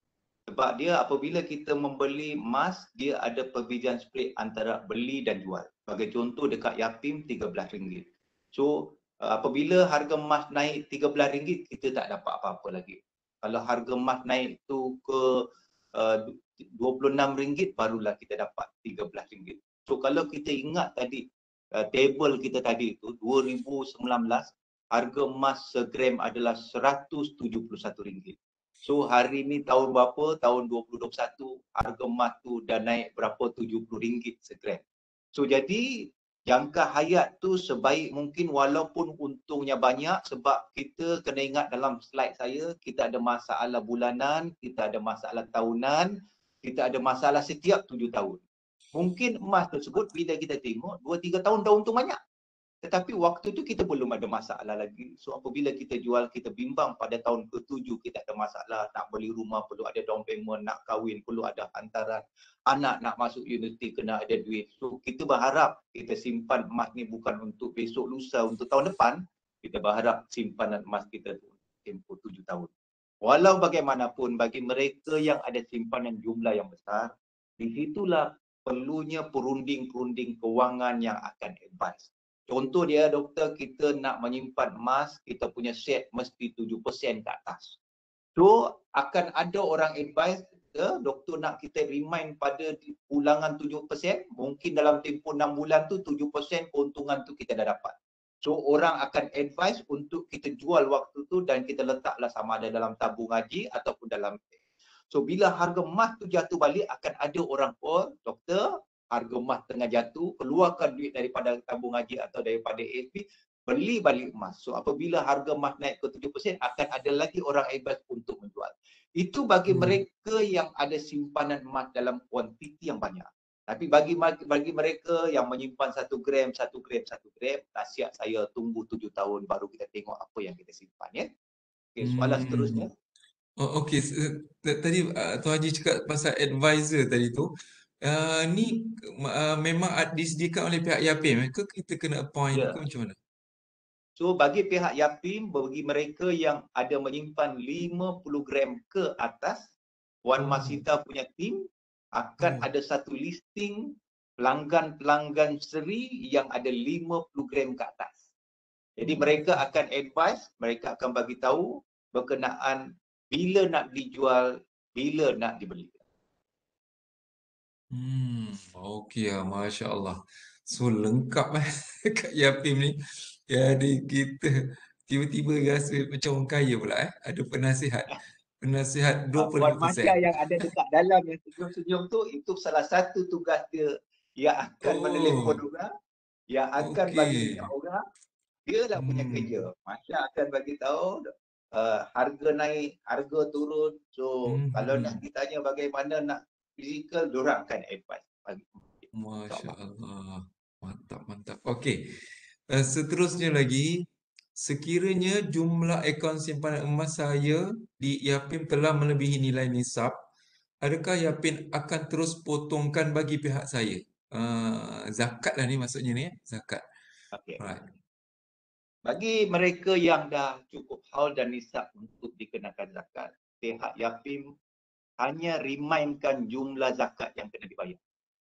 sebab dia apabila kita membeli emas, dia ada perbezaan split antara beli dan jual. Sebagai contoh dekat Yapim RM13. So apabila harga emas naik RM13, kita tak dapat apa-apa lagi. Kalau harga emas naik tu ke RM26, barulah kita dapat RM13. So kalau kita ingat tadi table kita tadi tu 2019, harga emas segram adalah RM171. So hari ni tahun berapa? Tahun 2021, harga emas tu dah naik berapa? RM70 segram. So jadi jangka hayat tu sebaik mungkin walaupun untungnya banyak, sebab kita kena ingat dalam slide saya, kita ada masalah bulanan, kita ada masalah tahunan, kita ada masalah setiap 7 tahun. Mungkin emas tersebut bila kita tengok 2-3 tahun dah untung banyak. Tetapi waktu tu kita belum ada masalah lagi. So apabila kita jual, kita bimbang pada tahun ke-7 kita ada masalah, nak beli rumah perlu ada down payment, nak kahwin perlu ada hantaran, anak nak masuk universiti kena ada duit. So kita berharap kita simpan emas ni bukan untuk besok lusa, untuk tahun depan. Kita berharap simpanan emas kita tu tempoh 7 tahun. Walau bagaimanapun, bagi mereka yang ada simpanan jumlah yang besar, di situlah perlunya perunding-perunding kewangan yang akan advance. Contoh dia doktor, kita nak menyimpan emas, kita punya set mesti 7% ke atas. So akan ada orang advise, doktor nak kita remind pada ulangan 7%, mungkin dalam tempoh 6 bulan tu 7% keuntungan tu kita dah dapat. So orang akan advise untuk kita jual waktu tu dan kita letaklah sama ada dalam tabung haji ataupun dalam bank. So bila harga emas tu jatuh balik, akan ada orang call, doktor, harga emas tengah jatuh, keluarkan duit daripada tabung haji atau daripada ASP, beli balik emas. So apabila harga emas naik ke 7%, akan ada lagi orang advise untuk menjual. Itu bagi mereka yang ada simpanan emas dalam kuantiti yang banyak. Tapi bagi mereka yang menyimpan 1 gram, nasihat saya tunggu 7 tahun baru kita tengok apa yang kita simpan ya. Okay, soalan seterusnya. Okey, tadi Tuan Haji cakap pasal advisor tadi tu. Ni memang disediakan oleh pihak Yapim ke kita kena appoint ke macam mana? So bagi pihak Yapim, bagi mereka yang ada menyimpan 50 gram ke atas, Wan Masita punya tim akan ada satu listing pelanggan-pelanggan seri yang ada 50 gram ke atas. Jadi mereka akan advise, mereka akan bagi tahu berkenaan bila nak dijual, bila nak dibeli. Okey lah, Masya Allah. So lengkap kat Yapim ni. Jadi kita tiba-tiba rasa macam orang kaya pula Ada penasihat. Penasihat Puan 25%. Masya yang ada dekat dalam yang senyum-senyum tu, itu salah satu tugas dia yang akan menelpon Oh, orang, yang akan bagi minyak okey. orang. Dia lah punya kerja. Masya akan bagi tahu harga naik, harga turun. So kalau nak ditanya bagaimana nak fizikal, diorang akan advice. Masya Allah. Mantap, mantap. Okey. Seterusnya lagi, sekiranya jumlah akaun simpanan emas saya di Yapim telah melebihi nilai nisab, adakah Yapim akan terus potongkan bagi pihak saya? Zakat lah ni maksudnya ni, zakat. Okay. Right. Bagi mereka yang dah cukup haul dan nisab untuk dikenakan zakat, pihak Yapim hanya remindkan jumlah zakat yang kena dibayar.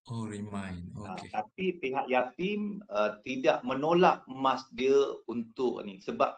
Oh, remind. Okey. Tapi pihak Yapim tidak menolak emas dia untuk ni. Sebab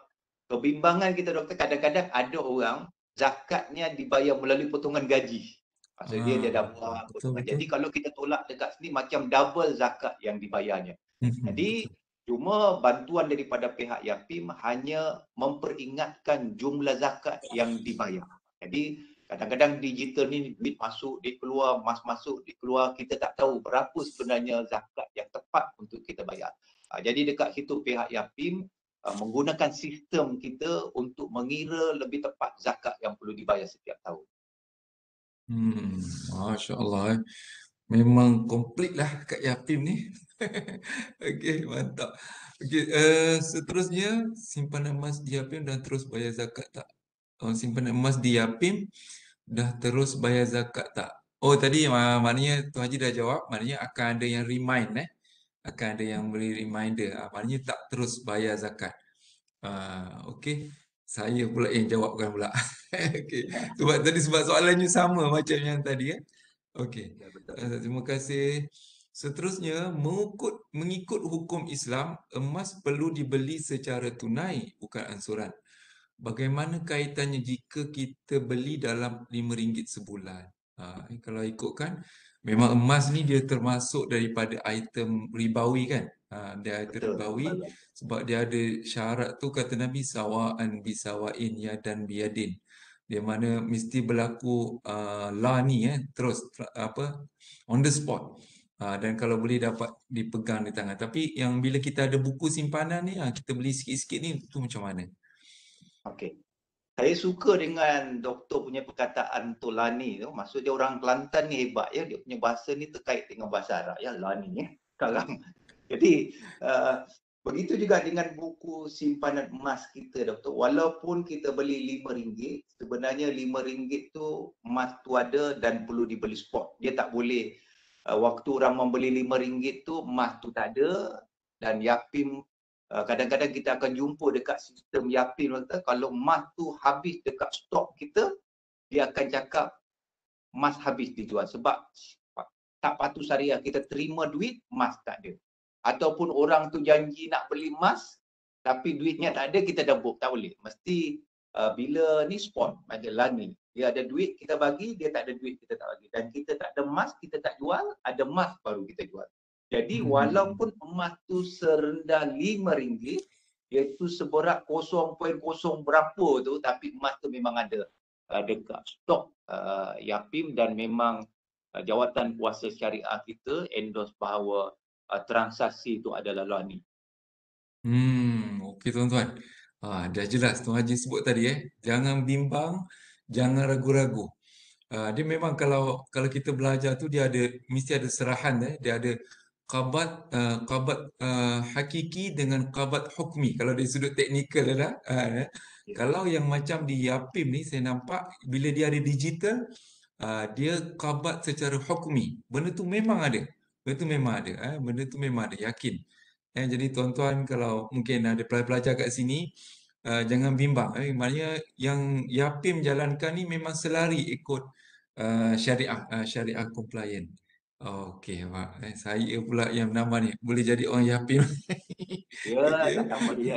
kebimbangan kita doktor, kadang-kadang ada orang zakatnya dibayar melalui potongan gaji. Maksudnya dia dah buat potongan. Betul. Jadi kalau kita tolak dekat sini macam double zakat yang dibayarnya. Jadi cuma bantuan daripada pihak Yapim hanya memperingatkan jumlah zakat yang dibayar. Jadi kadang-kadang digital ni duit masuk, duit keluar, emas masuk, duit keluar, kita tak tahu berapa sebenarnya zakat yang tepat untuk kita bayar. Jadi dekat situ pihak Yapim menggunakan sistem kita untuk mengira lebih tepat zakat yang perlu dibayar setiap tahun. Masya Allah. Memang komplit lah kat Yapim ni. Okey, mantap. Okey, seterusnya simpanan emas di Yapim dan terus bayar zakat tak? Simpanan emas di Yapim dah terus bayar zakat tak? Oh, tadi maknanya Tuan Haji dah jawab, maknanya akan ada yang remind akan ada yang beri reminder. Maknanya tak terus bayar zakat. Okey. Saya pula yang jawabkan pula. Okey. Sebab soalannya sama macam yang tadi Okey. Ya, betul. Terima kasih. Seterusnya, mengikut hukum Islam, emas perlu dibeli secara tunai, bukan ansuran. Bagaimana kaitannya jika kita beli dalam RM5 sebulan? Kalau ikutkan, memang emas ni dia termasuk daripada item ribawi kan? Dia item Betul. ribawi sebab dia ada syarat tu kata Nabi sawa'an bisawain yadan biyadin. Dia mana mesti berlaku lani terus on the spot. Dan kalau boleh dapat dipegang di tangan. Tapi yang bila kita ada buku simpanan ni, kita beli sikit-sikit ni, tu macam mana? Okey. Saya suka dengan doktor punya perkataan tu lani tu. Maksud dia orang Kelantan ni hebat ya. Dia punya bahasa ni terkait dengan bahasa Arab ya. Lani ya. Sekarang. Jadi begitu juga dengan buku simpanan emas kita doktor. Walaupun kita beli RM5, sebenarnya RM5 tu emas tu ada dan perlu dibeli spot. Dia tak boleh waktu orang membeli RM5 tu emas tu tak ada dan Yapim kadang-kadang kita akan jumpa dekat sistem Yapim kalau emas tu habis dekat stok kita, dia akan cakap emas habis dijual sebab tak patuh syariah kita terima duit, emas tak ada. Ataupun orang tu janji nak beli emas tapi duitnya tak ada, kita dah book, tak boleh. Mesti bila ni spot, macam lani. Dia ada duit, kita bagi, dia tak ada duit, kita tak bagi. Dan kita tak ada emas, kita tak jual, ada emas baru kita jual. Jadi walaupun emas tu serendah RM5, iaitu seberat 0.0 berapa tu, tapi emas tu memang ada dekat stok Yapim dan memang jawatan kuasa syariah kita endorse bahawa transaksi itu adalah lani. Okey tuan-tuan. Dah jelas Tuan Haji sebut tadi Jangan bimbang, jangan ragu-ragu. Dia memang kalau kita belajar tu dia ada mesti ada serahan dia ada qabat hakiki dengan qabat hukmi kalau dari sudut teknikal Kalau yang macam di Yapim ni saya nampak bila dia ada digital dia qabat secara hukmi. Benda tu memang ada. Benda tu memang ada yakin. Jadi tuan-tuan kalau mungkin ada pelajar-pelajar kat sini, jangan bimbang. Maknanya yang Yapim jalankan ni memang selari ikut syariah compliant. Okey, Pak. Saya pula yang menambah ni. Boleh jadi orang Yapim. Ya, Okey. tak tambah ya.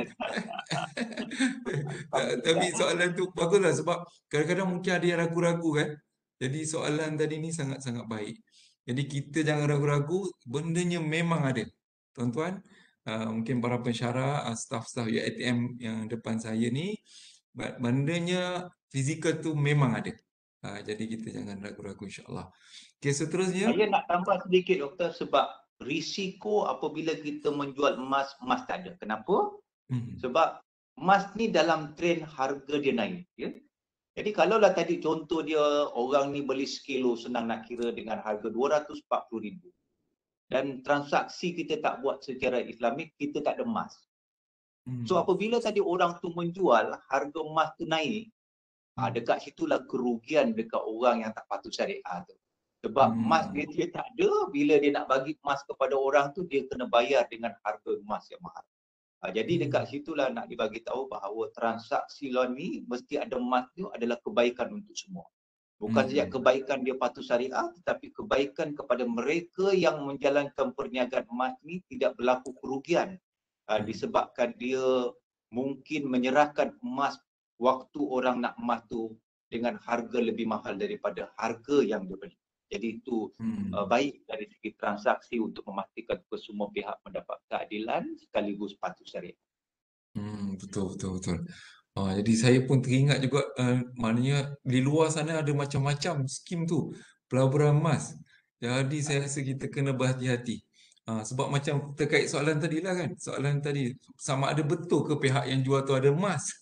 Tapi Alhamdulillah. soalan tu baguslah sebab kadang-kadang mungkin ada yang ragu-ragu kan. Jadi soalan tadi ni sangat-sangat baik. Jadi kita jangan ragu-ragu, bendanya memang ada. Tuan-tuan, mungkin para pensyarah, staf-staf UiTM yang depan saya ni, bendanya fizikal tu memang ada. Jadi kita jangan ragu-ragu insya-Allah. Okey, seterusnya. Saya nak tambah sedikit doktor sebab risiko apabila kita menjual emas tak ada. Kenapa? Hmm. Sebab emas ni dalam trend harga dia naik. Ya? Jadi kalaulah tadi contoh dia orang ni beli sekilo senang nak kira dengan harga 240,000 dan transaksi kita tak buat secara Islamik, kita tak ada emas. So apabila tadi orang tu menjual, harga emas tu naik, dekat situlah kerugian dekat orang yang tak patuh syariah tu. Sebab emas dia tak ada, bila dia nak bagi emas kepada orang tu, dia kena bayar dengan harga emas yang mahal. Jadi dekat situlah nak dibagi tahu bahawa transaksi loan ni mesti ada emas tu adalah kebaikan untuk semua. Bukan saja kebaikan dia patuh syariah, tetapi kebaikan kepada mereka yang menjalankan perniagaan emas ni tidak berlaku kerugian disebabkan dia mungkin menyerahkan emas waktu orang nak emas tu dengan harga lebih mahal daripada harga yang dia beli. Jadi itu baik dari segi transaksi untuk memastikan semua pihak mendapat keadilan sekaligus patuh syariah. Betul. Jadi saya pun teringat juga, maknanya di luar sana ada macam-macam skim tu, pelaburan emas. Jadi saya rasa kita kena berhati-hati. Sebab macam terkait soalan tadi lah kan, soalan tadi sama ada betul ke pihak yang jual tu ada emas.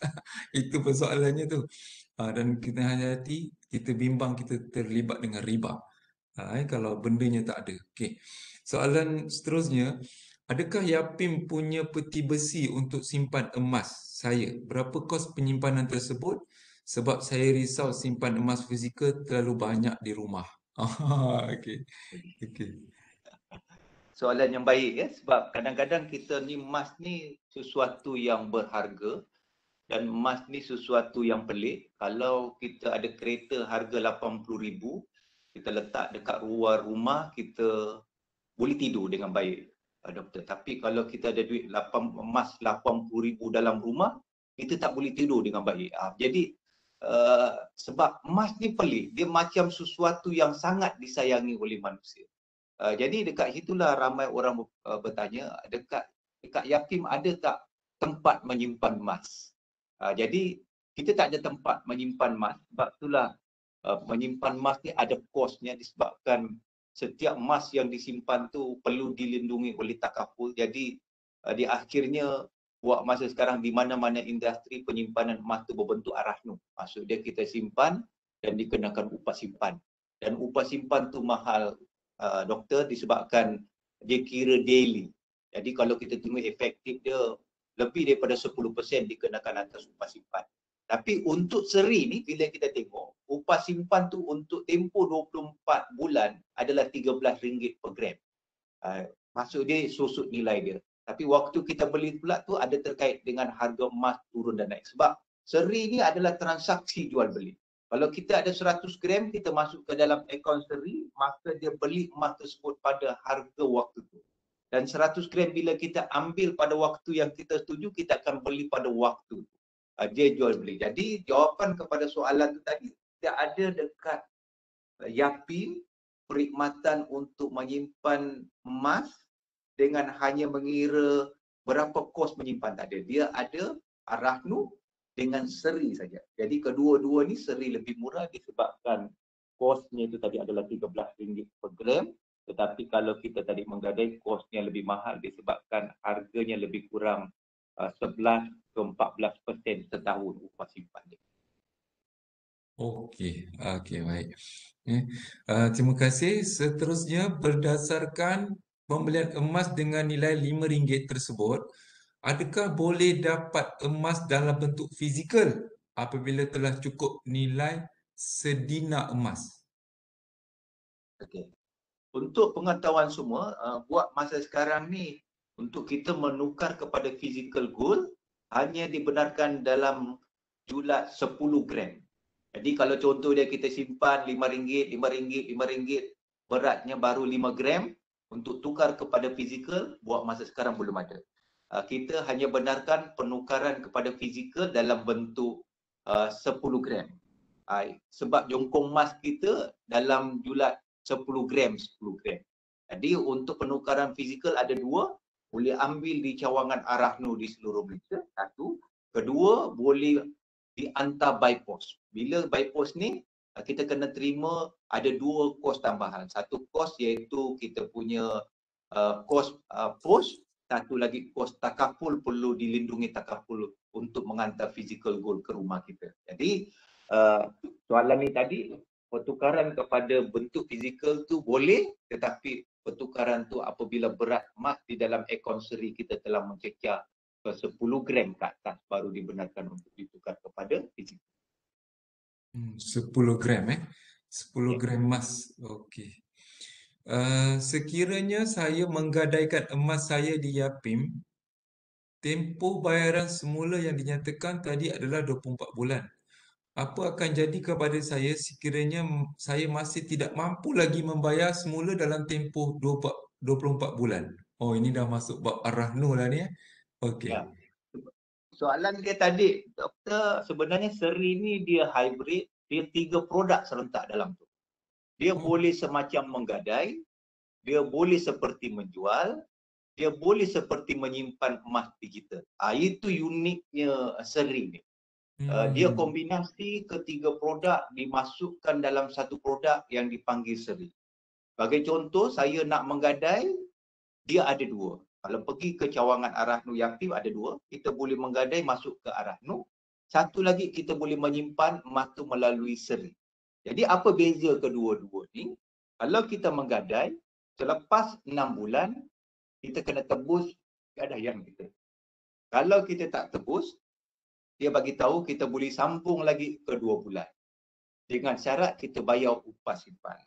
Itu persoalannya tu. Dan kita hati-hati, kita bimbang kita terlibat dengan riba. Kalau bendanya tak ada. Okey. Soalan seterusnya, adakah Yapim punya peti besi untuk simpan emas saya? Berapa kos penyimpanan tersebut? Sebab saya risau simpan emas fizikal terlalu banyak di rumah. Okey. Soalan yang baik ya, sebab kadang-kadang kita ni emas ni sesuatu yang berharga dan emas ni sesuatu yang pelik. Kalau kita ada kereta harga 80,000, kita letak dekat luar rumah, kita boleh tidur dengan baik, doktor. Tapi kalau kita ada duit emas 80,000 dalam rumah, kita tak boleh tidur dengan baik. Jadi sebab emas ni pelik, dia macam sesuatu yang sangat disayangi oleh manusia. Jadi dekat situlah ramai orang bertanya, dekat Yapim ada tak tempat menyimpan emas? Jadi kita tak ada tempat menyimpan emas, sebab itulah menyimpan emas ni ada kosnya disebabkan setiap emas yang disimpan tu perlu dilindungi oleh takaful. Jadi di akhirnya buat masa sekarang di mana-mana industri penyimpanan emas tu berbentuk arahnu. Maksud dia kita simpan dan dikenakan upah simpan. Dan upah simpan tu mahal, doktor, disebabkan dia kira daily. Jadi kalau kita tengok efektif dia lebih daripada 10% dikenakan atas upah simpan. Tapi untuk seri ni bila kita tengok, upah simpan tu untuk tempoh 24 bulan adalah RM13 per gram. Maksud dia susut nilai dia. Tapi waktu kita beli pula tu ada terkait dengan harga emas turun dan naik. Sebab seri ni adalah transaksi jual beli. Kalau kita ada 100 gram, kita masuk ke dalam akaun seri, maka dia beli emas tersebut pada harga waktu tu. Dan 100 gram bila kita ambil pada waktu yang kita setuju, kita akan beli pada waktu tu. Dia jual beli. Jadi jawapan kepada soalan tu tadi, tidak ada dekat Yapim perkhidmatan untuk menyimpan emas dengan hanya mengira berapa kos menyimpan, tak ada. Dia ada arahnu dengan seri saja. Jadi kedua-dua ni seri lebih murah disebabkan kosnya itu tadi adalah RM13 per gram. Tetapi kalau kita tadi menggadai, kosnya lebih mahal disebabkan harganya lebih kurang 11 ke 14% setahun upah simpan dia. Okey, baik. Terima kasih. Seterusnya, berdasarkan pembelian emas dengan nilai RM5 tersebut, adakah boleh dapat emas dalam bentuk fizikal apabila telah cukup nilai sedina emas? Okey. Untuk pengetahuan semua, buat masa sekarang ni untuk kita menukar kepada physical gold hanya dibenarkan dalam julat 10 gram. Jadi kalau contoh dia kita simpan RM5, RM5, beratnya baru 5 gram, untuk tukar kepada fizikal, buat masa sekarang belum ada. Kita hanya benarkan penukaran kepada fizikal dalam bentuk 10 gram. Sebab jongkong emas kita dalam julat 10 gram. Jadi untuk penukaran fizikal ada dua, boleh ambil di cawangan Arahnu di seluruh Malaysia, satu. Kedua, boleh dihantar by post. Bila by post ni, kita kena terima ada dua kos tambahan. Satu kos iaitu kita punya kos post, satu lagi kos takaful, perlu dilindungi takaful untuk menghantar physical gold ke rumah kita. Jadi soalan ni tadi, pertukaran kepada bentuk fizikal tu boleh, tetapi pertukaran tu apabila berat emas di dalam akaun seri kita telah mencecah ke 10 gram ke atas baru dibenarkan untuk ditukar kepada fizikal. 10 gram 10 gram emas. Okey. Sekiranya saya menggadaikan emas saya di Yapim, tempoh bayaran semula yang dinyatakan tadi adalah 24 bulan. Apa akan jadi kepada saya sekiranya saya masih tidak mampu lagi membayar semula dalam tempoh 24 bulan? Oh, ini dah masuk bab Ar-Rahnu lah ni. Okey. Ya. Soalan dia tadi, doktor, sebenarnya seri ni dia hybrid, dia 3 produk serentak dalam tu. Dia boleh semacam menggadai, dia boleh seperti menjual, dia boleh seperti menyimpan emas digital. Itu uniknya seri ni. Dia kombinasi ketiga produk dimasukkan dalam satu produk yang dipanggil seri. Sebagai contoh, saya nak menggadai, dia ada dua. Kalau pergi ke cawangan Arahnu Yapim ada dua, kita boleh menggadai masuk ke Arahnu. Satu lagi kita boleh menyimpan emas tu melalui seri. Jadi apa beza kedua-dua ni? Kalau kita menggadai, selepas 6 bulan, kita kena tebus gadaian kita. Kalau kita tak tebus, dia bagi tahu kita boleh sambung lagi ke 2 bulan. Dengan syarat kita bayar upah simpan.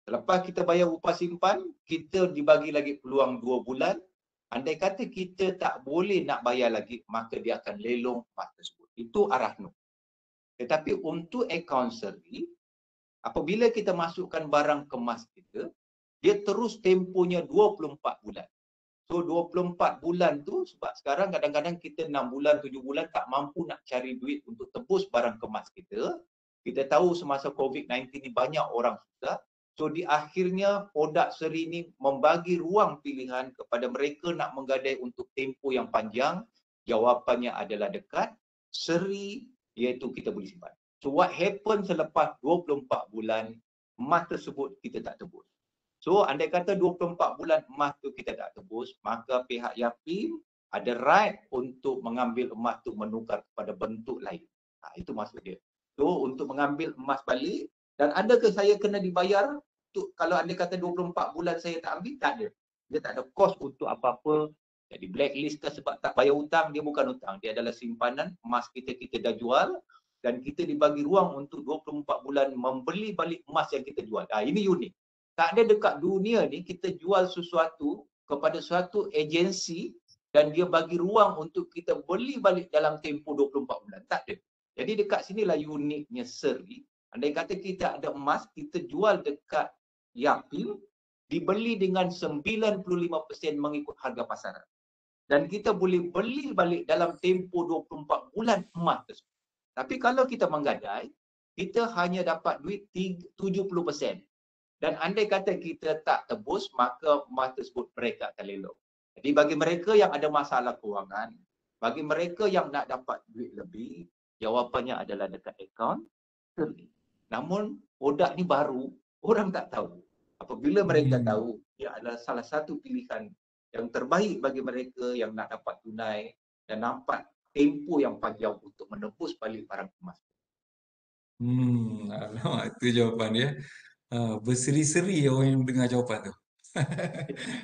Selepas kita bayar upah simpan, kita dibagi lagi peluang 2 bulan. Andai kata kita tak boleh nak bayar lagi, maka dia akan lelong emas tersebut. Itu Arahnu. Tetapi untuk akaun seri, apabila kita masukkan barang kemas kita, dia terus tempohnya 24 bulan. So 24 bulan tu, sebab sekarang kadang-kadang kita 6 bulan, 7 bulan tak mampu nak cari duit untuk tebus barang kemas kita. Kita tahu semasa COVID-19 ni banyak orang susah. So di akhirnya produk seri ni membagi ruang pilihan kepada mereka nak menggadai untuk tempoh yang panjang. Jawapannya adalah dekat. Seri iaitu kita boleh simpan. So what happen selepas 24 bulan, emas tersebut kita tak tebus. So andai kata 24 bulan emas tu kita tak tebus, maka pihak Yapim ada right untuk mengambil emas tu menukar kepada bentuk lain. Itu maksud dia. So untuk mengambil emas balik, dan adakah saya kena dibayar untuk kalau andai kata 24 bulan saya tak ambil? Tak ada. Dia tak ada kos untuk apa-apa. Jadi blacklist ke sebab tak bayar hutang, dia bukan hutang. Dia adalah simpanan emas kita dah jual dan kita dibagi ruang untuk 24 bulan membeli balik emas yang kita jual. Ini unik. Tak ada dekat dunia ni kita jual sesuatu kepada suatu agensi dan dia bagi ruang untuk kita beli balik dalam tempoh 24 bulan. Tak ada. Jadi dekat sinilah uniknya seri. Andai kata kita ada emas, kita jual dekat Yapim, dibeli dengan 95% mengikut harga pasaran. Dan kita boleh beli balik dalam tempoh 24 bulan emas tersebut. Tapi kalau kita menggadai, kita hanya dapat duit 70%. Dan andai kata kita tak tebus, maka emas tersebut mereka akan lelong. Jadi bagi mereka yang ada masalah kewangan, bagi mereka yang nak dapat duit lebih, jawapannya adalah dekat akaun seri. Namun produk ni baru, orang tak tahu. Apabila mereka tahu, ia adalah salah satu pilihan yang terbaik bagi mereka yang nak dapat tunai dan nampak tempoh yang panjang untuk menebus balik barang emas. Alamak, itu jawapan dia. Berseri-seri orang yang dengar jawapan tu.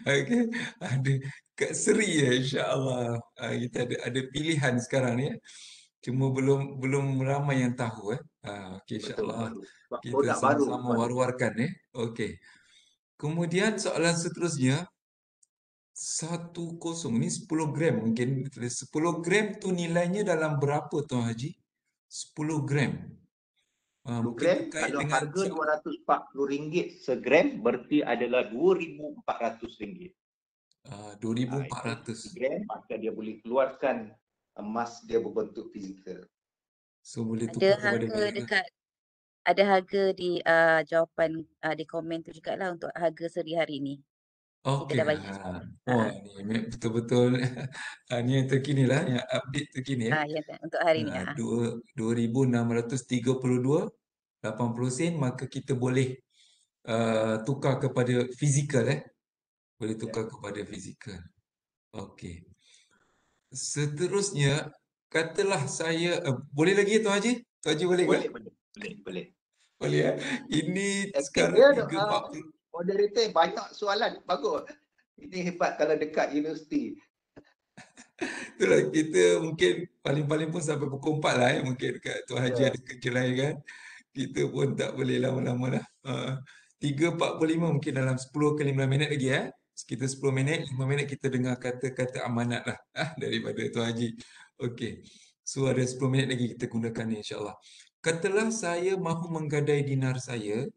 Okey, ada kat seri ya, insya-Allah. Kita ada pilihan sekarang ni. Cuma belum ramai yang tahu okey, insya-Allah kita sama-sama war-warkan Okey. Kemudian soalan seterusnya, 10 ni 10 gram mungkin. 10 gram tu nilainya dalam berapa Tuan Haji? 10 gram. 10 Mungkin gram, terkait kalau dengan harga RM240 segram berarti adalah RM2,400. 2,400. Itu gram, maka dia boleh keluarkan emas dia berbentuk fizikal. So boleh Ada tukar kepada harga fizikal. dekat, ada harga di jawapan di komen tu jugalah untuk harga seri hari ni. Kita Okey. dah bagi semua. Oh, ni betul-betul ni yang terkini lah, yang update terkini ya. Ya, untuk hari ni. 2,632.80 maka kita boleh tukar kepada fizikal boleh tukar kepada fizikal. Okey. Seterusnya, katalah saya boleh lagi Tuan Haji? Tuan Haji boleh ke? Boleh. Boleh Ini Aktif sekarang dia 3.40. moderator banyak soalan. Bagus. Ini hebat kalau dekat universiti. Itulah kita mungkin paling-paling pun sampai pukul 4 lah mungkin kat Tuan Haji ada kerja lain kan. Kita pun tak boleh lama-lama lah. 3.45 mungkin dalam 10 ke 15 minit lagi Sekitar 10 minit, 5 minit kita dengar kata-kata amanat lah daripada Tuan Haji. Okey. So ada 10 minit lagi kita gunakan ni insyaAllah. Katalah saya mahu menggadai dinar saya,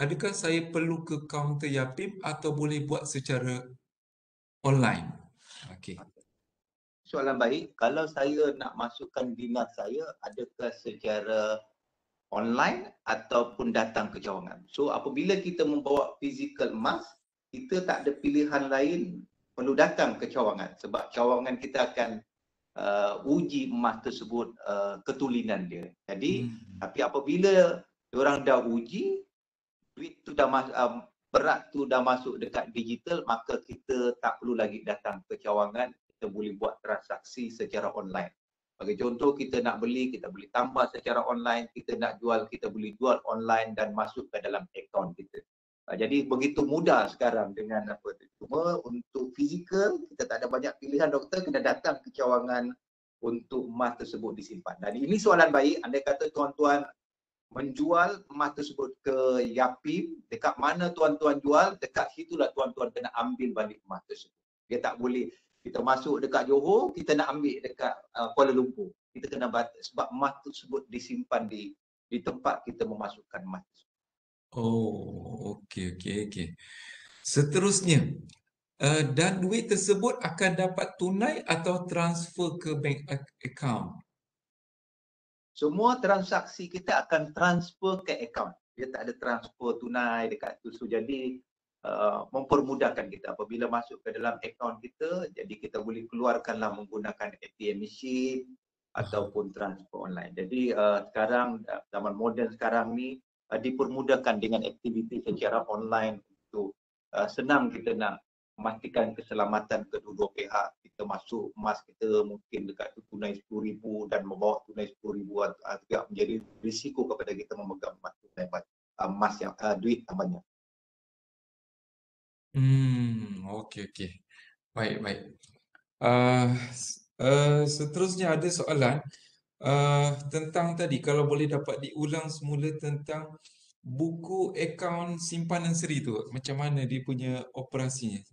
adakah saya perlu ke kaunter Yapim atau boleh buat secara online? Okey. Soalan baik. Kalau saya nak masukkan dinar saya, adakah secara online ataupun datang ke cawangan? So apabila kita membawa fizikal emas, kita tak ada pilihan lain perlu datang ke cawangan. Sebab cawangan kita akan uji emas tersebut ketulinan dia. Jadi tapi apabila diorang dah uji, duit tu dah berat tu dah masuk dekat digital, maka kita tak perlu lagi datang ke cawangan. Kita boleh buat transaksi secara online. Bagi contoh, kita nak beli, kita boleh tambah secara online. Kita nak jual, kita boleh jual online dan masuk ke dalam akaun kita. Jadi begitu mudah sekarang dengan apa tu. Cuma untuk fizikal, kita tak ada banyak pilihan doktor, kena datang ke cawangan untuk emas tersebut disimpan. Dan ini soalan baik. Andai kata tuan-tuan menjual emas tersebut ke Yapim, dekat mana tuan-tuan jual, dekat situlah tuan-tuan kena ambil balik emas tersebut. Dia tak boleh kita masuk dekat Johor, kita nak ambil dekat Kuala Lumpur. Kita kena batas sebab emas tersebut disimpan di tempat kita memasukkan emas. Oh, okey. Seterusnya, dan duit tersebut akan dapat tunai atau transfer ke bank account? Semua transaksi kita akan transfer ke akaun. Dia tak ada transfer tunai dekat tu. So, jadi mempermudahkan kita apabila masuk ke dalam akaun kita, jadi kita boleh keluarkanlah menggunakan ATM machine ataupun transfer online. Jadi sekarang zaman moden sekarang ni dipermudahkan dengan aktiviti secara online untuk senang kita nak memastikan keselamatan kedua-dua pihak. Kita masuk emas kita mungkin dekat tu tunai 10,000 dan membawa tunai 10,000 agak menjadi risiko kepada kita memegang emas tunai emas yang duit yang banyak. Okey. Baik. Seterusnya ada soalan tentang tadi, kalau boleh dapat diulang semula tentang buku akaun simpanan seri tu, macam mana dia punya operasinya?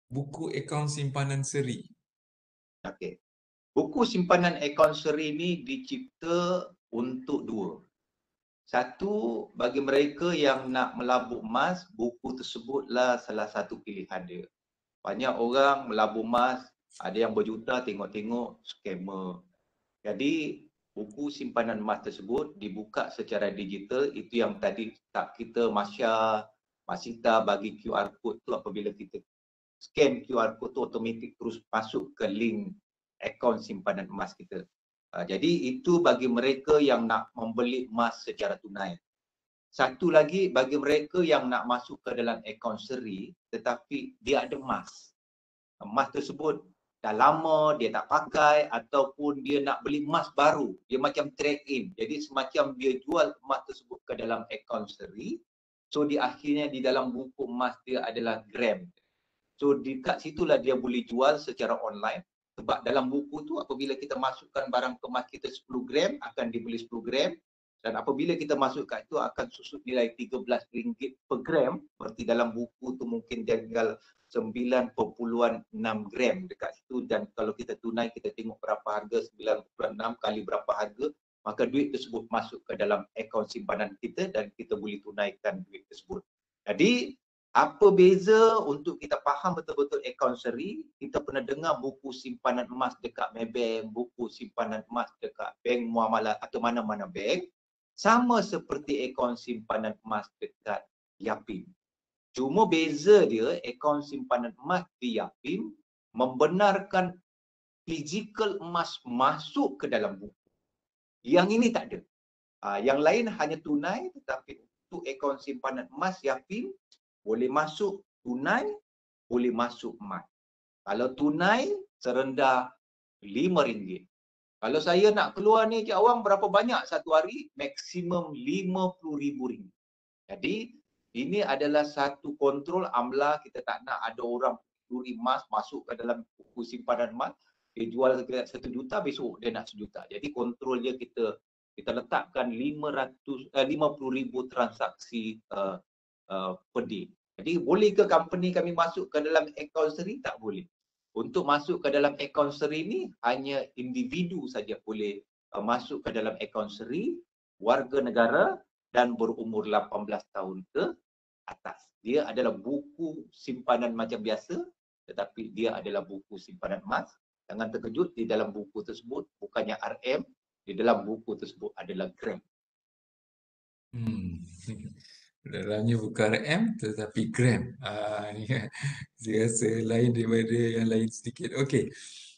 Buku akaun simpanan seri. Okey. Buku simpanan akaun seri ni dicipta untuk dua. Satu, bagi mereka yang nak melabur emas, buku tersebutlah salah satu pilihan dia. Banyak orang melabur emas, ada yang berjuta, tengok-tengok scammer. Jadi buku simpanan emas tersebut dibuka secara digital. Itu yang tadi tak kita Masita bagi QR code tu, apabila kita scan QR code tu automatik terus masuk ke link akaun simpanan emas kita. Jadi itu bagi mereka yang nak membeli emas secara tunai. Satu lagi bagi mereka yang nak masuk ke dalam akaun seri tetapi dia ada emas. Emas tersebut dah lama dia tak pakai ataupun dia nak beli emas baru, dia macam trade in. Jadi semacam dia jual emas tersebut ke dalam akaun seri. So di akhirnya di dalam buku emas dia adalah gram. So dekat situlah dia boleh jual secara online. Sebab dalam buku tu apabila kita masukkan barang kemas kita 10 gram akan dibeli 10 gram. Dan apabila kita masuk kat itu akan susut nilai RM13 per gram. Berarti dalam buku tu mungkin dia tinggal 9.6 gram dekat situ, dan kalau kita tunai kita tengok berapa harga, 9.6 kali berapa harga, maka duit tersebut masuk ke dalam akaun simpanan kita dan kita boleh tunaikan duit tersebut. Jadi apa beza untuk kita faham betul-betul akaun seri? Kita pernah dengar buku simpanan emas dekat Maybank, buku simpanan emas dekat bank muamalah atau mana-mana bank, sama seperti akaun simpanan emas dekat Yapim. Cuma beza dia, akaun simpanan emas di Yapim membenarkan fizikal emas masuk ke dalam buku. Yang ini tak ada. Yang lain hanya tunai, tetapi untuk akaun simpanan emas Yapim boleh masuk tunai, boleh masuk emas. Kalau tunai serendah RM5. Kalau saya nak keluar ni Cik Awang berapa banyak satu hari? Maksimum RM50,000. Jadi ini adalah satu kontrol amla. Kita tak nak ada orang curi emas masuk ke dalam buku simpanan emas. Dia jual $1 juta, besok dia nak $1 juta. Jadi kontrol dia kita letakkan 50,000 transaksi per day. Jadi boleh ke company kami masuk ke dalam akaun seri? Tak boleh. Untuk masuk ke dalam akaun seri ni hanya individu saja boleh masuk ke dalam akaun seri, warga negara dan berumur 18 tahun ke atas. Dia adalah buku simpanan macam biasa, tetapi dia adalah buku simpanan emas. Jangan terkejut, di dalam buku tersebut bukannya RM, di dalam buku tersebut adalah gram. Dalamnya bukan RM tetapi gram. Saya rasa lain daripada yang lain sedikit. Okey.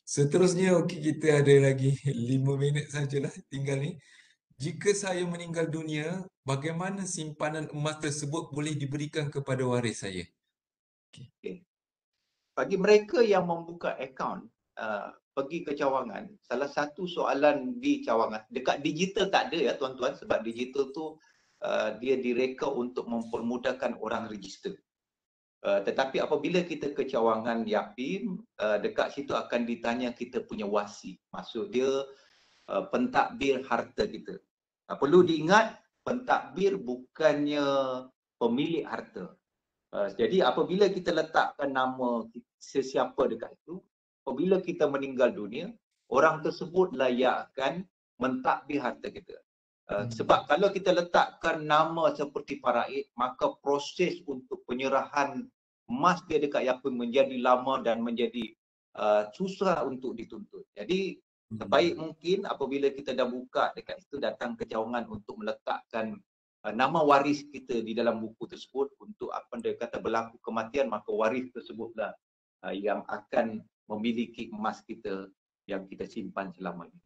Seterusnya, kita ada lagi 5 minit sajalah tinggal ni. Jika saya meninggal dunia, bagaimana simpanan emas tersebut boleh diberikan kepada waris saya? Okay. Bagi mereka yang membuka akaun, pergi ke cawangan, salah satu soalan di cawangan, dekat digital tak ada ya tuan-tuan, sebab digital tu dia direka untuk mempermudahkan orang register. Tetapi apabila kita ke cawangan Yapim, dekat situ akan ditanya kita punya wasi. Maksud dia pentadbir harta kita. Perlu diingat, pentadbir bukannya pemilik harta. Jadi apabila kita letakkan nama sesiapa dekat itu, apabila kita meninggal dunia, orang tersebut layakkan mentadbir harta kita. Sebab kalau kita letakkan nama seperti faraid, maka proses untuk penyerahan emas dia dekat Yapim menjadi lama dan menjadi susah untuk dituntut. Jadi sebaik mungkin apabila kita dah buka dekat situ, datang ke cawangan untuk meletakkan nama waris kita di dalam buku tersebut. Untuk apa dia kata berlaku kematian, maka waris tersebutlah yang akan memiliki emas kita yang kita simpan selama ini.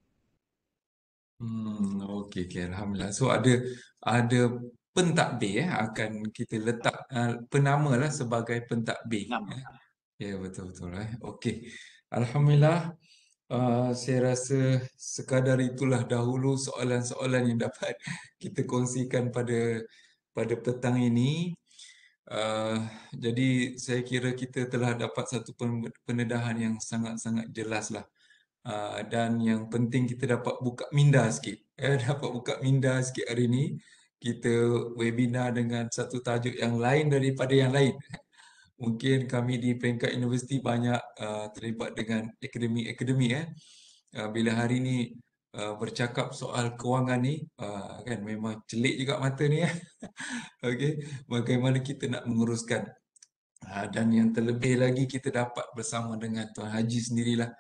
Okey, alhamdulillah. So ada pentadbir akan kita letak penamalah sebagai pentadbir. Ya, betul-betul. Okey. Alhamdulillah. Saya rasa sekadar itulah dahulu soalan-soalan yang dapat kita kongsikan pada petang ini. Jadi saya kira kita telah dapat satu pendedahan yang sangat-sangat jelas lah. Dan yang penting kita dapat buka minda sikit. Dapat buka minda sikit hari ini. Kita webinar dengan satu tajuk yang lain daripada yang lain. Mungkin kami di peringkat universiti banyak terlibat dengan akademi. Bila hari ni bercakap soal kewangan ni, kan memang celik juga mata ni. Okey, bagaimana kita nak menguruskan. Dan yang terlebih lagi kita dapat bersama dengan Tuan Haji sendirilah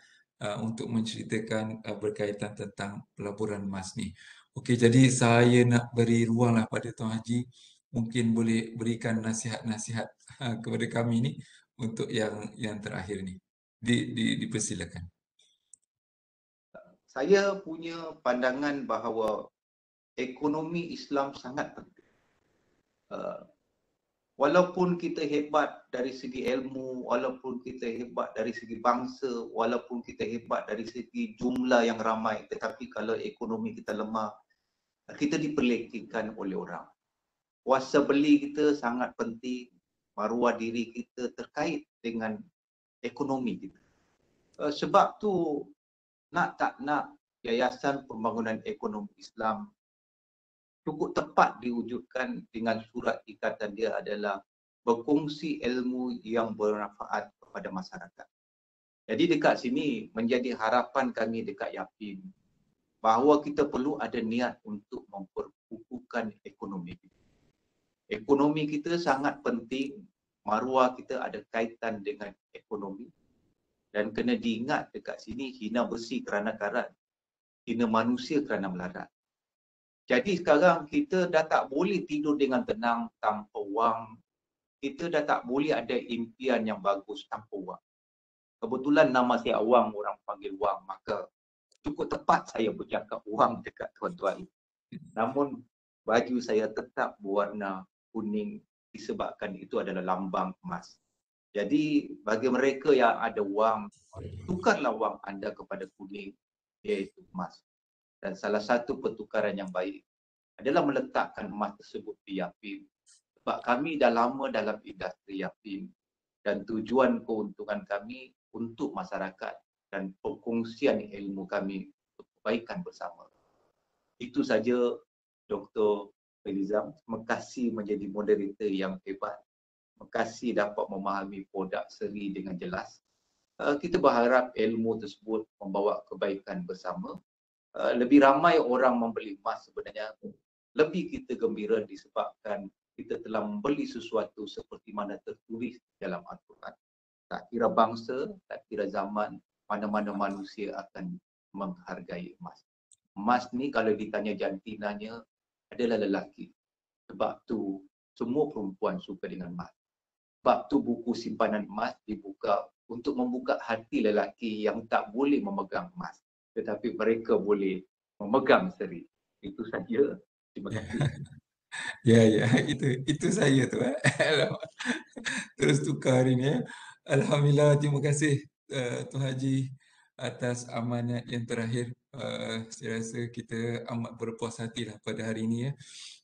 untuk menceritakan berkaitan tentang pelaburan emas ni. Okey, jadi saya nak beri ruanglah pada Tuan Haji, mungkin boleh berikan nasihat-nasihat kepada kami ni untuk yang terakhir ni. Dipersilakan. Saya punya pandangan bahawa ekonomi Islam sangat penting. Walaupun kita hebat dari segi ilmu, walaupun kita hebat dari segi bangsa, walaupun kita hebat dari segi jumlah yang ramai, tetapi kalau ekonomi kita lemah, kita diperlekehkan oleh orang. Kuasa beli kita sangat penting, maruah diri kita terkait dengan ekonomi kita. Sebab tu nak tak nak, Yayasan Pembangunan Ekonomi Islam cukup tepat diwujudkan dengan surat ikatan dia adalah berkongsi ilmu yang bermanfaat kepada masyarakat. Jadi dekat sini menjadi harapan kami dekat Yapin bahawa kita perlu ada niat untuk memperkukuhkan ekonomi kita. Ekonomi kita sangat penting, maruah kita ada kaitan dengan ekonomi. Dan kena diingat dekat sini, hina besi kerana karat, hina manusia kerana melarat. Jadi sekarang kita dah tak boleh tidur dengan tenang tanpa wang. Kita dah tak boleh ada impian yang bagus tanpa wang. Kebetulan nama saya Awang, orang panggil Wang, maka cukup tepat saya bercakap wang dekat tuan-tuan. Namun baju saya tetap berwarna kuning disebabkan itu adalah lambang emas. Jadi bagi mereka yang ada wang, tukarlah wang anda kepada kuning, iaitu emas. Dan salah satu pertukaran yang baik adalah meletakkan emas tersebut di Yapin. Sebab kami dah lama dalam industri Yapin dan tujuan keuntungan kami untuk masyarakat dan perkongsian ilmu kami untuk kebaikan bersama. Itu saja Dr. Elizam. Terima kasih menjadi moderator yang hebat. Terima kasih dapat memahami produk seri dengan jelas. Kita berharap ilmu tersebut membawa kebaikan bersama. Lebih ramai orang membeli emas sebenarnya. Lebih kita gembira disebabkan kita telah membeli sesuatu seperti mana tertulis dalam Al-Quran. Tak kira bangsa, tak kira zaman, mana-mana manusia akan menghargai emas. Emas ni kalau ditanya jantinanya adalah lelaki. Sebab tu semua perempuan suka dengan emas. Sebab tu buku simpanan emas dibuka untuk membuka hati lelaki yang tak boleh memegang emas. Tetapi mereka boleh memegang seri. Itu saja. Terima kasih. Ya, itu saya tu. Terus tukar hari ni. Alhamdulillah, terima kasih Tuan Haji atas amanat yang terakhir. Saya rasa kita amat berpuas hati lah pada hari ini.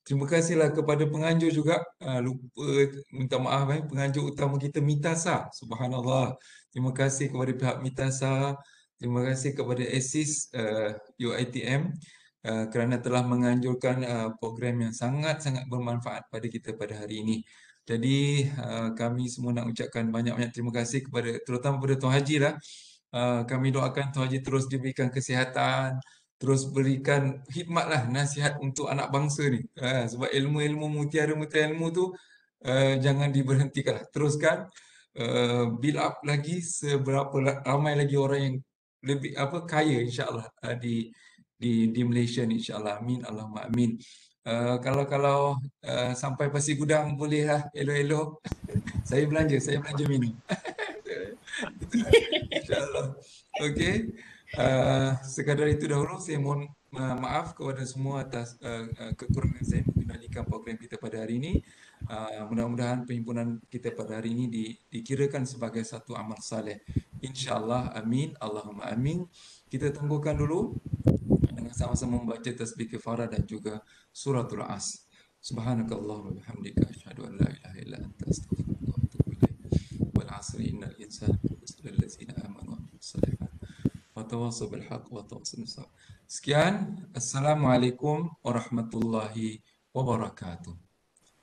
Terima kasihlah kepada penganjur juga. Lupa minta maaf penganjur utama kita Mitasa. Subhanallah. Terima kasih kepada pihak Mitasa. Terima kasih kepada ASIS UiTM kerana telah menganjurkan program yang sangat-sangat bermanfaat pada kita pada hari ini. Jadi kami semua nak ucapkan banyak-banyak terima kasih kepada terutama kepada Tuan Haji lah. Kami doakan Tuan Haji terus diberikan kesihatan, terus berikan khidmatlah nasihat untuk anak bangsa ni. Sebab ilmu-ilmu mutiara-mutiara ilmu tu jangan diberhentikan lah. Teruskan build up lagi seberapa ramai lagi orang yang lebih kaya insya-Allah di Malaysia ni insya-Allah. Amin Allahumma amin. Kalau sampai Pasir Gudang bolehlah elok-elok saya belanja minum. InsyaAllah. Okey. Sekadar itu dahulu saya mohon maaf kepada semua atas kekurangan saya mengendalikan program kita pada hari ini. Mudah-mudahan perhimpunan kita pada hari ini dikirakan sebagai satu amal saleh. InsyaAllah. Amin. Allahumma amin. Kita tunggukan dulu dengan sama-sama membaca tasbih kafarah dan juga suratul As. Subhanakallahumma wa bihamdika asyhadu an la ilaha illa anta astaghfiruka wa atubu ilaik. Wal 'asri innal insana lafi allazina amanu wa amilus shalihat wa tawassaw bil haqq wa tawassaw bis sabr. Sekian, assalamualaikum warahmatullahi wabarakatuh.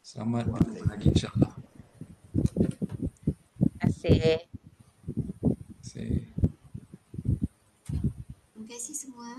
Selamat berjumpa lagi insya-Allah. Terima kasih. Terima kasih. Terima kasih semua.